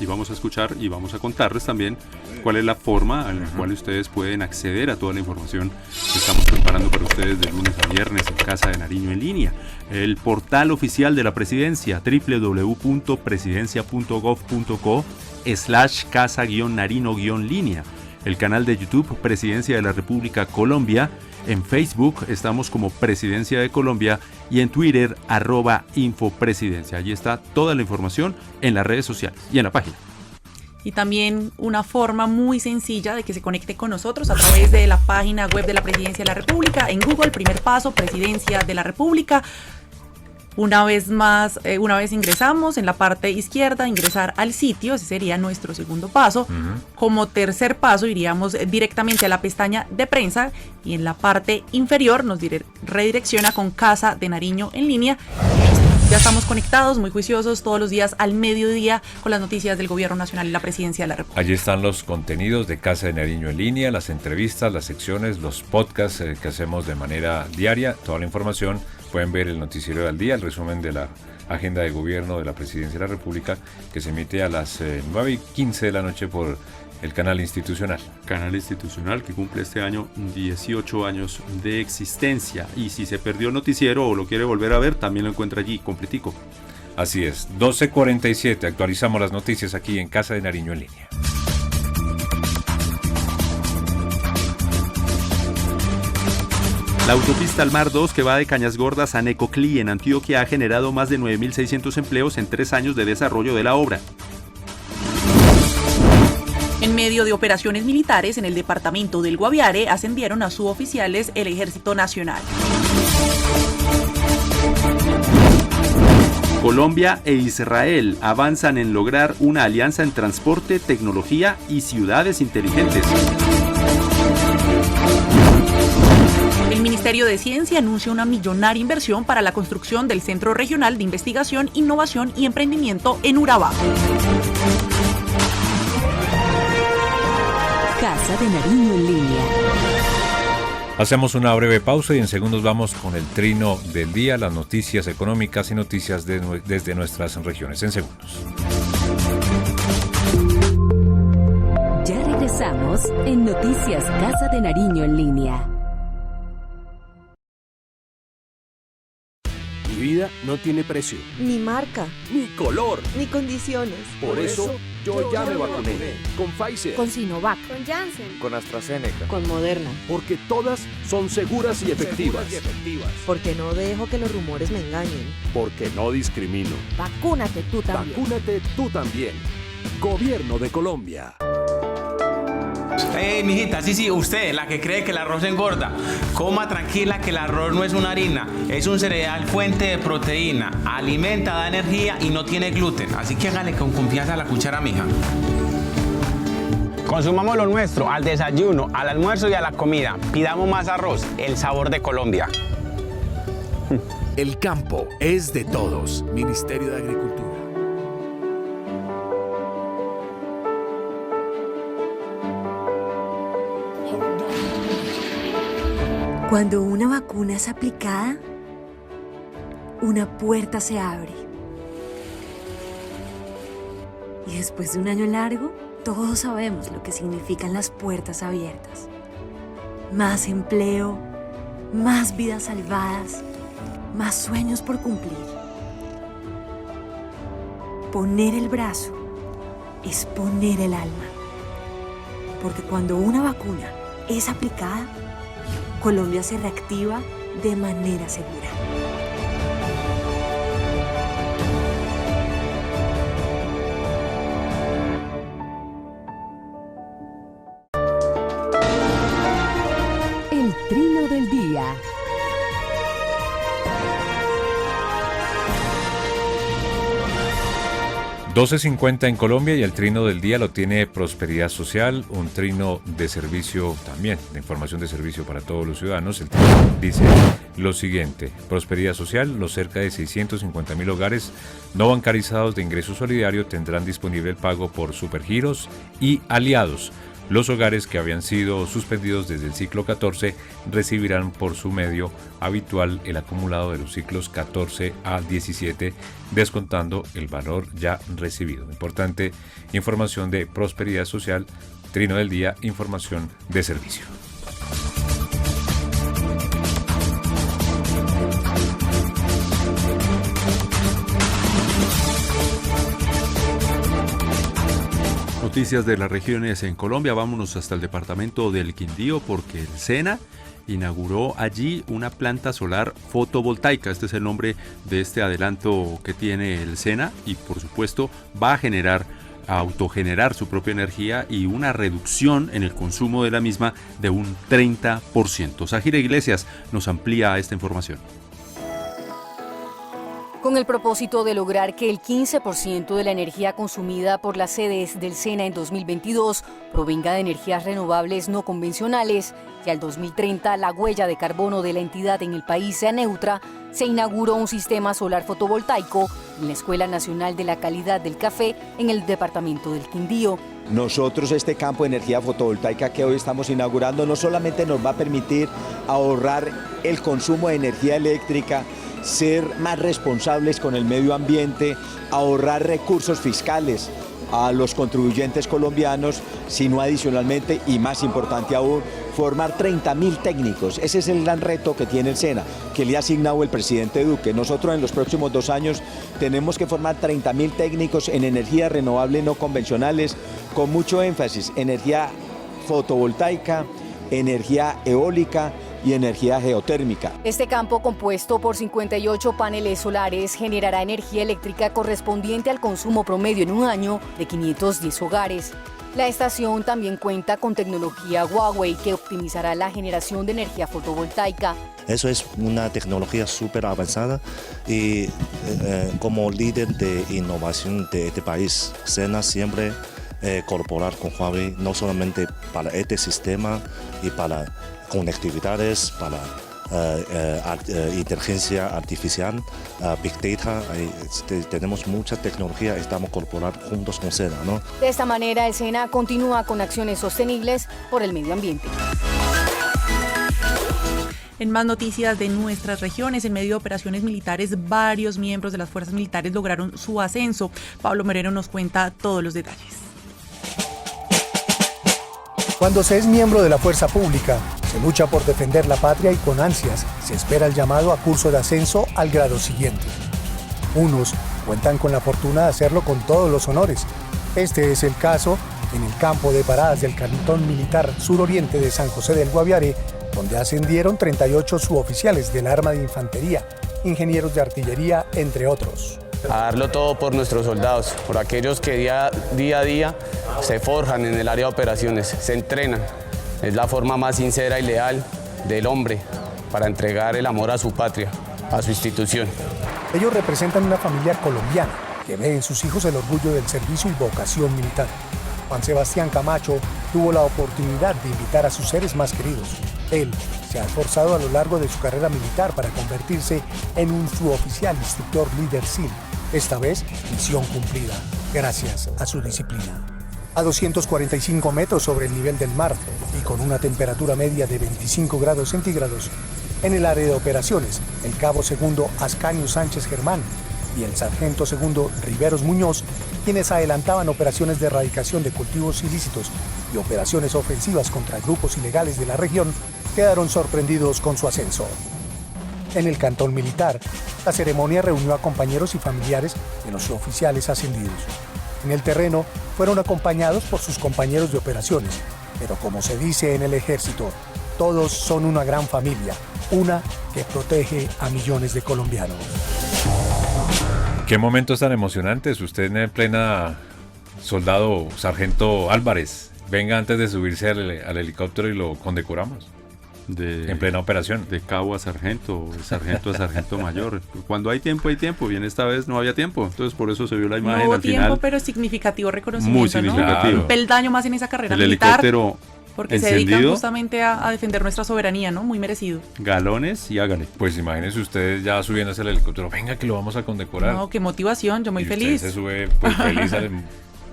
Y vamos a escuchar y vamos a contarles también cuál es la forma en la cual ustedes pueden acceder a toda la información que estamos preparando para ustedes de lunes a viernes en Casa de Nariño en línea. El portal oficial de la presidencia, www.presidencia.gov.co/casa-narino-línea. El canal de YouTube Presidencia de la República Colombia. En Facebook estamos como Presidencia de Colombia y en Twitter @infopresidencia. Allí está toda la información en las redes sociales y en la página. Y también una forma muy sencilla de que se conecte con nosotros a través de la página web de la Presidencia de la República. En Google, primer paso, Presidencia de la República. Una vez ingresamos en la parte izquierda, ingresar al sitio, ese sería nuestro segundo paso. Como tercer paso iríamos directamente a la pestaña de prensa y en la parte inferior nos redirecciona con Casa de Nariño en línea. Ya estamos conectados, muy juiciosos, todos los días al mediodía con las noticias del Gobierno Nacional y la Presidencia de la República. Allí están los contenidos de Casa de Nariño en línea, las entrevistas, las secciones, los podcasts que hacemos de manera diaria, toda la información. Pueden ver el noticiero del día, el resumen de la agenda de gobierno de la Presidencia de la República, que se emite a las 9:15 de la noche por el canal institucional. Canal institucional que cumple este año 18 años de existencia. Y si se perdió el noticiero o lo quiere volver a ver, también lo encuentra allí, completico. Así es, 12:47, actualizamos las noticias aquí en Casa de Nariño en línea. La autopista al Mar 2 que va de Cañas Gordas a Necoclí en Antioquia ha generado más de 9.600 empleos en 3 años de desarrollo de la obra. En medio de operaciones militares en el departamento del Guaviare, ascendieron a suboficiales el Ejército Nacional. Colombia e Israel avanzan en lograr una alianza en transporte, tecnología y ciudades inteligentes. El Ministerio de Ciencia anuncia una millonaria inversión para la construcción del Centro Regional de Investigación, Innovación y Emprendimiento en Urabá. Casa de Nariño en línea. Hacemos una breve pausa y en segundos vamos con el trino del día, las noticias económicas y noticias desde nuestras regiones. En segundos. Ya regresamos en Noticias Casa de Nariño en línea. Mi vida no tiene precio, ni marca, ni color, ni condiciones. Por eso yo ya me vacuné. Con Pfizer, con Sinovac, con Janssen, con AstraZeneca, con Moderna. Porque todas son seguras y efectivas. Porque no dejo que los rumores me engañen. Porque no discrimino. Vacúnate tú también. Vacúnate tú también. Gobierno de Colombia. Mijita, sí, usted, la que cree que el arroz engorda, coma tranquila que el arroz no es una harina, es un cereal fuente de proteína, alimenta, da energía y no tiene gluten, así que hágale con confianza a la cuchara, mija. Consumamos lo nuestro, al desayuno, al almuerzo y a la comida, pidamos más arroz, el sabor de Colombia. El campo es de todos, Ministerio de Agricultura. Cuando una vacuna es aplicada, una puerta se abre. Y después de un año largo, todos sabemos lo que significan las puertas abiertas. Más empleo, más vidas salvadas, más sueños por cumplir. Poner el brazo es poner el alma. Porque cuando una vacuna es aplicada, Colombia se reactiva de manera segura. El trino del día. 12:50 en Colombia y el trino del día lo tiene Prosperidad Social, un trino de servicio también, de información de servicio para todos los ciudadanos. El trino dice lo siguiente: Prosperidad Social, los cerca de 650.000 hogares no bancarizados de ingreso solidario tendrán disponible el pago por supergiros y aliados. Los hogares que habían sido suspendidos desde el ciclo 14 recibirán por su medio habitual el acumulado de los ciclos 14 al 17, descontando el valor ya recibido. Importante información de Prosperidad Social, trino del día, información de servicio. Noticias de las regiones en Colombia. Vámonos hasta el departamento del Quindío porque el SENA inauguró allí una planta solar fotovoltaica. Este es el nombre de este adelanto que tiene el SENA y por supuesto va a autogenerar su propia energía y una reducción en el consumo de la misma de un 30%. Sajira Iglesias nos amplía esta información. Con el propósito de lograr que el 15% de la energía consumida por las sedes del SENA en 2022 provenga de energías renovables no convencionales y al 2030 la huella de carbono de la entidad en el país sea neutra, se inauguró un sistema solar fotovoltaico en la Escuela Nacional de la Calidad del Café en el departamento del Quindío. Nosotros este campo de energía fotovoltaica que hoy estamos inaugurando no solamente nos va a permitir ahorrar el consumo de energía eléctrica, ser más responsables con el medio ambiente, ahorrar recursos fiscales a los contribuyentes colombianos, sino adicionalmente, y más importante aún, formar 30.000 técnicos. Ese es el gran reto que tiene el SENA, que le ha asignado el presidente Duque. Nosotros en los próximos 2 años tenemos que formar 30.000 técnicos en energías renovables no convencionales, con mucho énfasis, energía fotovoltaica, energía eólica y energía geotérmica. Este campo, compuesto por 58 paneles solares, generará energía eléctrica correspondiente al consumo promedio en un año de 510 hogares. La estación también cuenta con tecnología Huawei que optimizará la generación de energía fotovoltaica. Eso es una tecnología súper avanzada y como líder de innovación de este país, SENA siempre colaborar con Huawei, no solamente para este sistema y para conectividades, para inteligencia artificial, Big Data. Tenemos mucha tecnología, estamos colaborando juntos con SENA, ¿no? De esta manera, el SENA continúa con acciones sostenibles por el medio ambiente. En más noticias de nuestras regiones, en medio de operaciones militares, varios miembros de las fuerzas militares lograron su ascenso. Pablo Moreno nos cuenta todos los detalles. Cuando se es miembro de la fuerza pública, se lucha por defender la patria y con ansias se espera el llamado a curso de ascenso al grado siguiente. Unos cuentan con la fortuna de hacerlo con todos los honores. Este es el caso en el campo de paradas del Cantón Militar Suroriente de San José del Guaviare, donde ascendieron 38 suboficiales del Arma de Infantería, ingenieros de artillería, entre otros. A darlo todo por nuestros soldados, por aquellos que día a día se forjan en el área de operaciones, se entrenan. Es la forma más sincera y leal del hombre para entregar el amor a su patria, a su institución. Ellos representan una familia colombiana que ve en sus hijos el orgullo del servicio y vocación militar. Juan Sebastián Camacho tuvo la oportunidad de invitar a sus seres más queridos. Él se ha esforzado a lo largo de su carrera militar para convertirse en un suboficial instructor líder SEAL. Esta vez, misión cumplida, gracias a su disciplina. A 245 metros sobre el nivel del mar y con una temperatura media de 25 grados centígrados, en el área de operaciones, el cabo segundo Ascanio Sánchez Germán y el sargento segundo Riveros Muñoz, quienes adelantaban operaciones de erradicación de cultivos ilícitos y operaciones ofensivas contra grupos ilegales de la región, quedaron sorprendidos con su ascenso. En el Cantón Militar, la ceremonia reunió a compañeros y familiares de los oficiales ascendidos. En el terreno, fueron acompañados por sus compañeros de operaciones, pero como se dice en el ejército, todos son una gran familia, una que protege a millones de colombianos. Qué momentos tan emocionantes. Usted en plena, soldado sargento Álvarez, venga antes de subirse al helicóptero y lo condecoramos. en plena operación. De cabo a sargento, de sargento a sargento mayor. Cuando hay tiempo, bien esta vez no había tiempo, entonces por eso se vio la imagen no hubo al tiempo, final. Pero significativo reconocimiento, muy significativo. ¿no? Un peldaño más en esa carrera el militar. Helicóptero porque encendido, se dedican justamente a defender nuestra soberanía, ¿no? Muy merecido. Galones y hágale. Pues imagínense ustedes ya subiéndose al helicóptero, venga que lo vamos a condecorar. No, qué motivación, yo muy y feliz. Usted se sube pues feliz,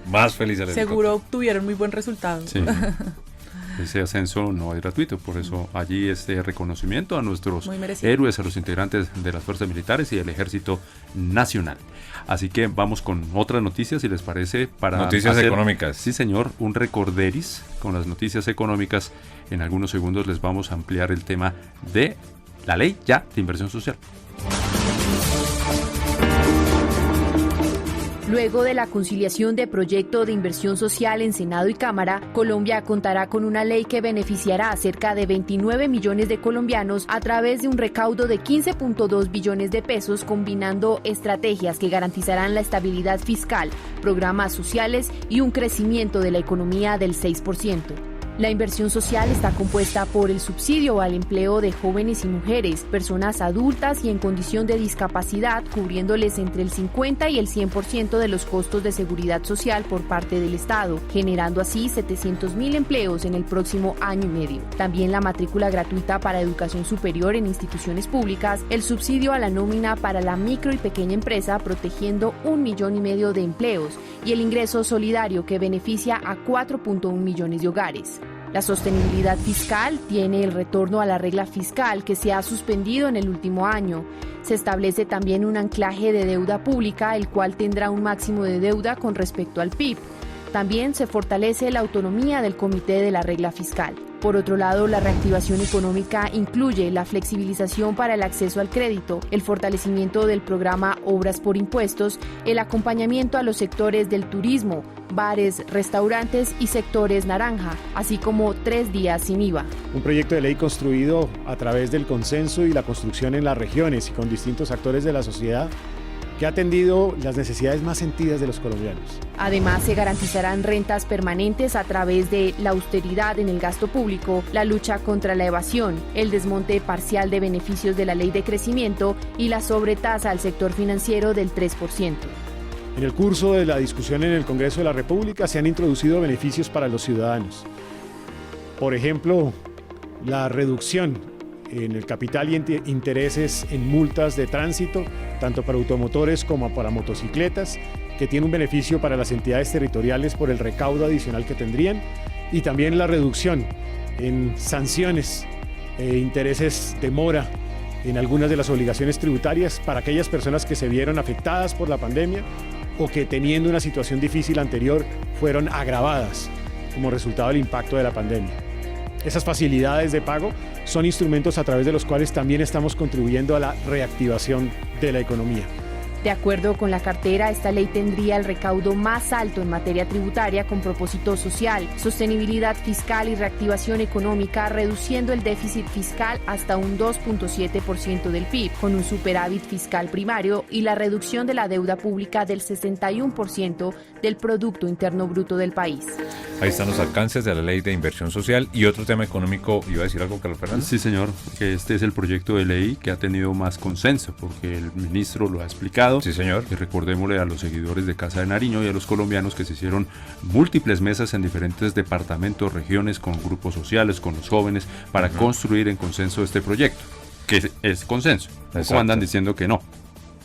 más feliz al helicóptero. Seguro obtuvieron muy buen resultado. Sí. Ese ascenso no es gratuito, por eso allí este reconocimiento a nuestros héroes, a los integrantes de las fuerzas militares y del Ejército Nacional. Así que vamos con otras noticias, si les parece, para noticias económicas. Sí, señor, un recorderis con las noticias económicas. En algunos segundos les vamos a ampliar el tema de la ley ya de inversión social. Luego de la conciliación de proyecto de inversión social en Senado y Cámara, Colombia contará con una ley que beneficiará a cerca de 29 millones de colombianos a través de un recaudo de 15.2 billones de pesos, combinando estrategias que garantizarán la estabilidad fiscal, programas sociales y un crecimiento de la economía del 6%. La inversión social está compuesta por el subsidio al empleo de jóvenes y mujeres, personas adultas y en condición de discapacidad, cubriéndoles entre el 50 y el 100% de los costos de seguridad social por parte del Estado, generando así 700.000 empleos en el próximo año y medio. También la matrícula gratuita para educación superior en instituciones públicas, el subsidio a la nómina para la micro y pequeña empresa, protegiendo 1,5 millones de empleos, y el ingreso solidario que beneficia a 4.1 millones de hogares. La sostenibilidad fiscal tiene el retorno a la regla fiscal que se ha suspendido en el último año. Se establece también un anclaje de deuda pública, el cual tendrá un máximo de deuda con respecto al PIB. También se fortalece la autonomía del Comité de la Regla Fiscal. Por otro lado, la reactivación económica incluye la flexibilización para el acceso al crédito, el fortalecimiento del programa Obras por Impuestos, el acompañamiento a los sectores del turismo, bares, restaurantes y sectores naranja, así como 3 días sin IVA. Un proyecto de ley construido a través del consenso y la construcción en las regiones y con distintos actores de la sociedad, que ha atendido las necesidades más sentidas de los colombianos. Además, se garantizarán rentas permanentes a través de la austeridad en el gasto público, la lucha contra la evasión, el desmonte parcial de beneficios de la ley de crecimiento y la sobretasa al sector financiero del 3%. En el curso de la discusión en el Congreso de la República se han introducido beneficios para los ciudadanos. Por ejemplo, la reducción en el capital y intereses en multas de tránsito, tanto para automotores como para motocicletas, que tiene un beneficio para las entidades territoriales por el recaudo adicional que tendrían, y también la reducción en sanciones e intereses de mora en algunas de las obligaciones tributarias para aquellas personas que se vieron afectadas por la pandemia o que teniendo una situación difícil anterior fueron agravadas como resultado del impacto de la pandemia. Esas facilidades de pago son instrumentos a través de los cuales también estamos contribuyendo a la reactivación de la economía. De acuerdo con la cartera, esta ley tendría el recaudo más alto en materia tributaria con propósito social, sostenibilidad fiscal y reactivación económica, reduciendo el déficit fiscal hasta un 2.7% del PIB, con un superávit fiscal primario y la reducción de la deuda pública del 61% del Producto Interno Bruto del país. Ahí están los alcances de la ley de inversión social. Y otro tema económico, ¿iba a decir algo, Carlos Fernando? Sí, señor, que este es el proyecto de ley que ha tenido más consenso, porque el ministro lo ha explicado. Sí, señor. Y recordémosle a los seguidores de Casa de Nariño y a los colombianos que se hicieron múltiples mesas en diferentes departamentos, regiones, con grupos sociales, con los jóvenes, para construir en consenso este proyecto, que es consenso. Como andan diciendo que no.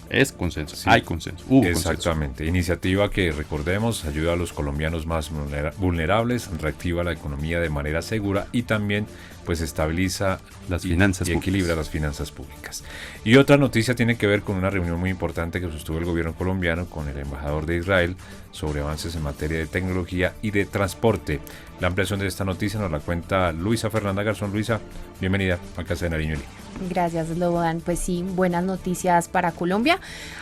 Es consenso, sí, hay consenso. Exactamente, consenso. Iniciativa que, recordemos, ayuda a los colombianos más vulnerables, reactiva la economía de manera segura y también pues estabiliza las finanzas y equilibra las finanzas públicas. Y otra noticia tiene que ver con una reunión muy importante que sostuvo el gobierno colombiano con el embajador de Israel sobre avances en materia de tecnología y de transporte. La ampliación de esta noticia nos la cuenta Luisa Fernanda Garzón. Luisa, bienvenida a Casa de Nariño. Gracias, Lobodan. Pues sí, buenas noticias para Colombia.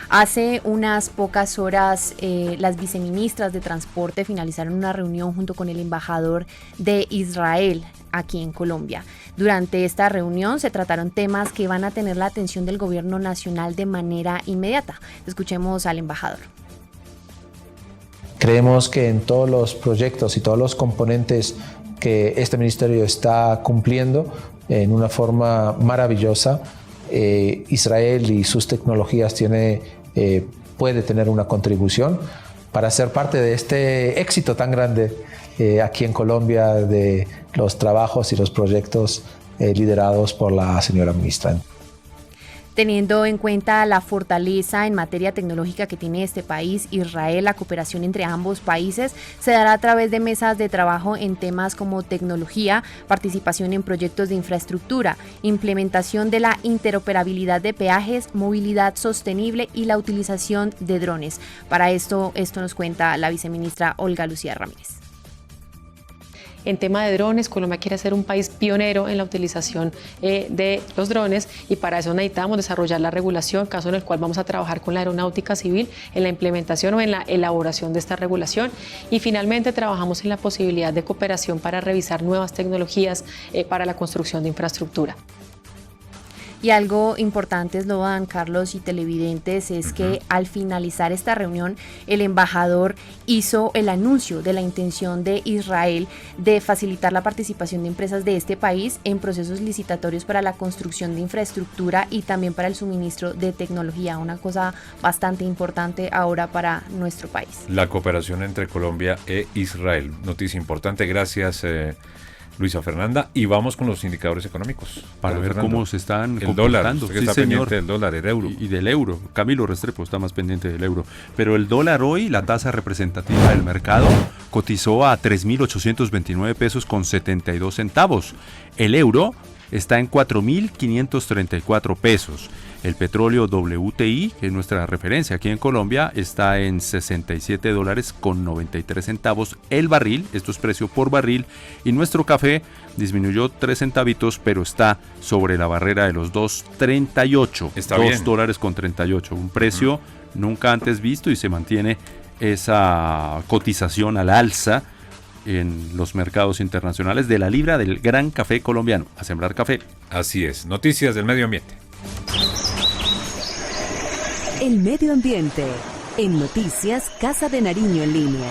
Hace unas pocas horas las viceministras de Transporte finalizaron una reunión junto con el embajador de Israel aquí en Colombia. Durante esta reunión se trataron temas que van a tener la atención del gobierno nacional de manera inmediata. Escuchemos al embajador. Creemos que en todos los proyectos y todos los componentes que este ministerio está cumpliendo, en una forma maravillosa. Israel y sus tecnologías puede tener una contribución para ser parte de este éxito tan grande aquí en Colombia de los trabajos y los proyectos liderados por la señora ministra. Teniendo en cuenta la fortaleza en materia tecnológica que tiene este país, Israel, la cooperación entre ambos países se dará a través de mesas de trabajo en temas como tecnología, participación en proyectos de infraestructura, implementación de la interoperabilidad de peajes, movilidad sostenible y la utilización de drones. Para esto nos cuenta la viceministra Olga Lucía Ramírez. En tema de drones, Colombia quiere ser un país pionero en la utilización de los drones y para eso necesitamos desarrollar la regulación, caso en el cual vamos a trabajar con la aeronáutica civil en la implementación o en la elaboración de esta regulación y finalmente trabajamos en la posibilidad de cooperación para revisar nuevas tecnologías para la construcción de infraestructura. Y algo importante, Slobodan, Carlos y televidentes, es que al finalizar esta reunión, el embajador hizo el anuncio de la intención de Israel de facilitar la participación de empresas de este país en procesos licitatorios para la construcción de infraestructura y también para el suministro de tecnología, una cosa bastante importante ahora para nuestro país. La cooperación entre Colombia e Israel, noticia importante, gracias Luisa Fernanda, y vamos con los indicadores económicos. Para ver cómo se están el dólar, usted que está pendiente del dólar, el euro. Y del euro. Camilo Restrepo está más pendiente del euro. Pero el dólar hoy, la tasa representativa del mercado, cotizó a 3.829 pesos con 72 centavos. El euro está en 4.534 pesos. El petróleo WTI, que es nuestra referencia aquí en Colombia, está en $67 con 93 centavos el barril. Esto es precio por barril. Y nuestro café disminuyó 3 centavitos, pero está sobre la barrera de los 2.38. Está bien. $2 con 38. Un precio nunca antes visto y se mantiene esa cotización al alza en los mercados internacionales de la libra del gran café colombiano. A sembrar café. Así es. Noticias del medio ambiente. El medio ambiente en Noticias Casa de Nariño en línea.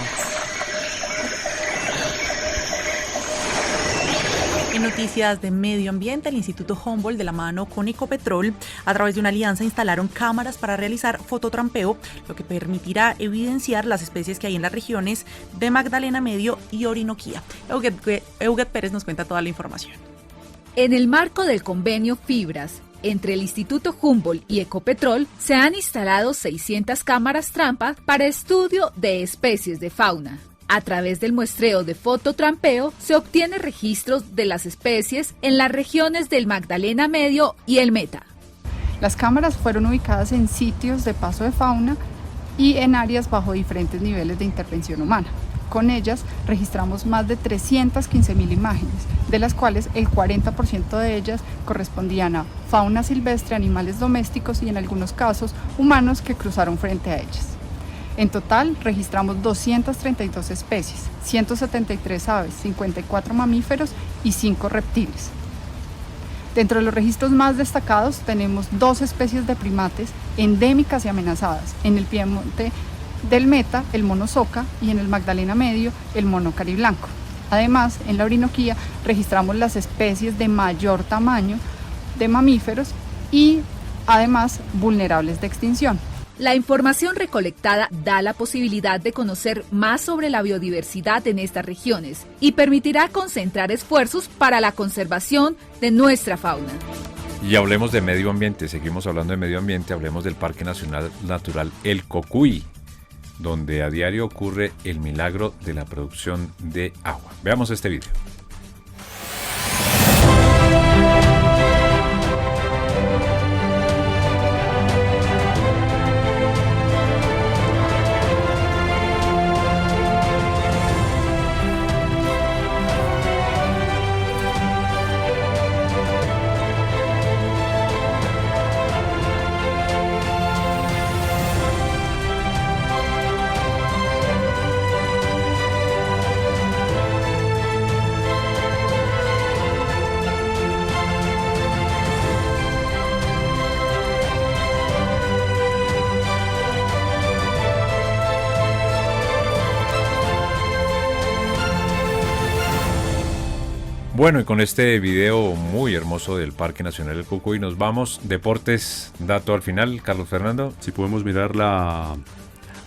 En noticias de medio ambiente, el Instituto Humboldt de la mano con Ecopetrol, a través de una alianza, instalaron cámaras para realizar fototrampeo, lo que permitirá evidenciar las especies que hay en las regiones de Magdalena Medio y Orinoquía. Euget Pérez nos cuenta toda la información. En el marco del convenio Fibras entre el Instituto Humboldt y Ecopetrol, se han instalado 600 cámaras trampa para estudio de especies de fauna. A través del muestreo de fototrampeo se obtiene registros de las especies en las regiones del Magdalena Medio y el Meta. Las cámaras fueron ubicadas en sitios de paso de fauna y en áreas bajo diferentes niveles de intervención humana. Con ellas registramos más de 315.000 imágenes, de las cuales el 40% de ellas correspondían a fauna silvestre, animales domésticos y en algunos casos humanos que cruzaron frente a ellas. En total registramos 232 especies, 173 aves, 54 mamíferos y 5 reptiles. Dentro de los registros más destacados tenemos 2 especies de primates endémicas y amenazadas, en el piemonte del Meta, el mono soca, y en el Magdalena Medio, el mono cariblanco. Además, en la Orinoquía registramos las especies de mayor tamaño de mamíferos y además vulnerables de extinción. La información recolectada da la posibilidad de conocer más sobre la biodiversidad en estas regiones y permitirá concentrar esfuerzos para la conservación de nuestra fauna. Y hablemos de medio ambiente, seguimos hablando de medio ambiente, hablemos del Parque Nacional Natural El Cocuy, donde a diario ocurre el milagro de la producción de agua. Veamos este video. Bueno, y con este video muy hermoso del Parque Nacional del Cocuy nos vamos. Deportes, dato al final, Carlos Fernando. Si podemos mirar la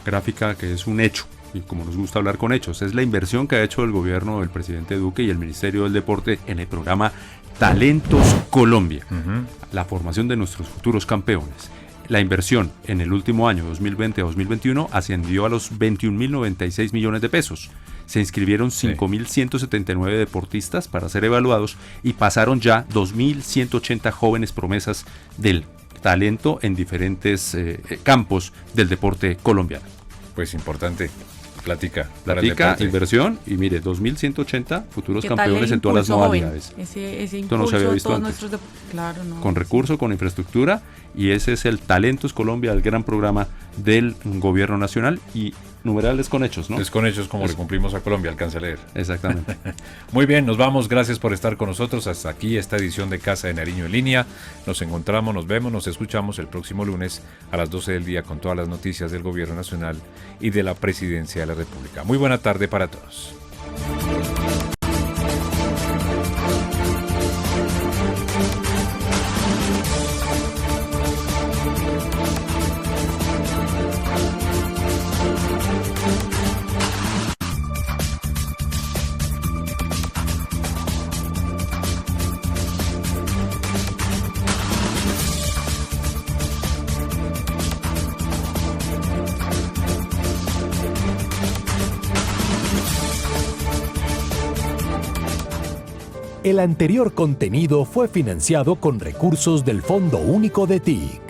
gráfica, que es un hecho, y como nos gusta hablar con hechos, es la inversión que ha hecho el gobierno del presidente Duque y el Ministerio del Deporte en el programa Talentos Colombia, la formación de nuestros futuros campeones. La inversión en el último año, 2020 a 2021, ascendió a los 21.096 millones de pesos. Se inscribieron 5.179 deportistas para ser evaluados y pasaron ya 2.180 jóvenes promesas del talento en diferentes campos del deporte colombiano. Pues importante. Platica, inversión y mire, 2.180 futuros campeones en todas las modalidades. Ese Esto no se había visto antes. Claro, no. Con recursos, con infraestructura, y ese es el Talentos Colombia, el gran programa del gobierno nacional, y numeral es con hechos, ¿no? Es con hechos como le cumplimos a Colombia, alcanza a leer. Exactamente. Muy bien, nos vamos, gracias por estar con nosotros. Hasta aquí esta edición de Casa de Nariño en línea. Nos encontramos, nos vemos, nos escuchamos el próximo lunes a las 12 del día con todas las noticias del gobierno nacional y de la presidencia de la República. Muy buena tarde para todos. El anterior contenido fue financiado con recursos del Fondo Único de TIC.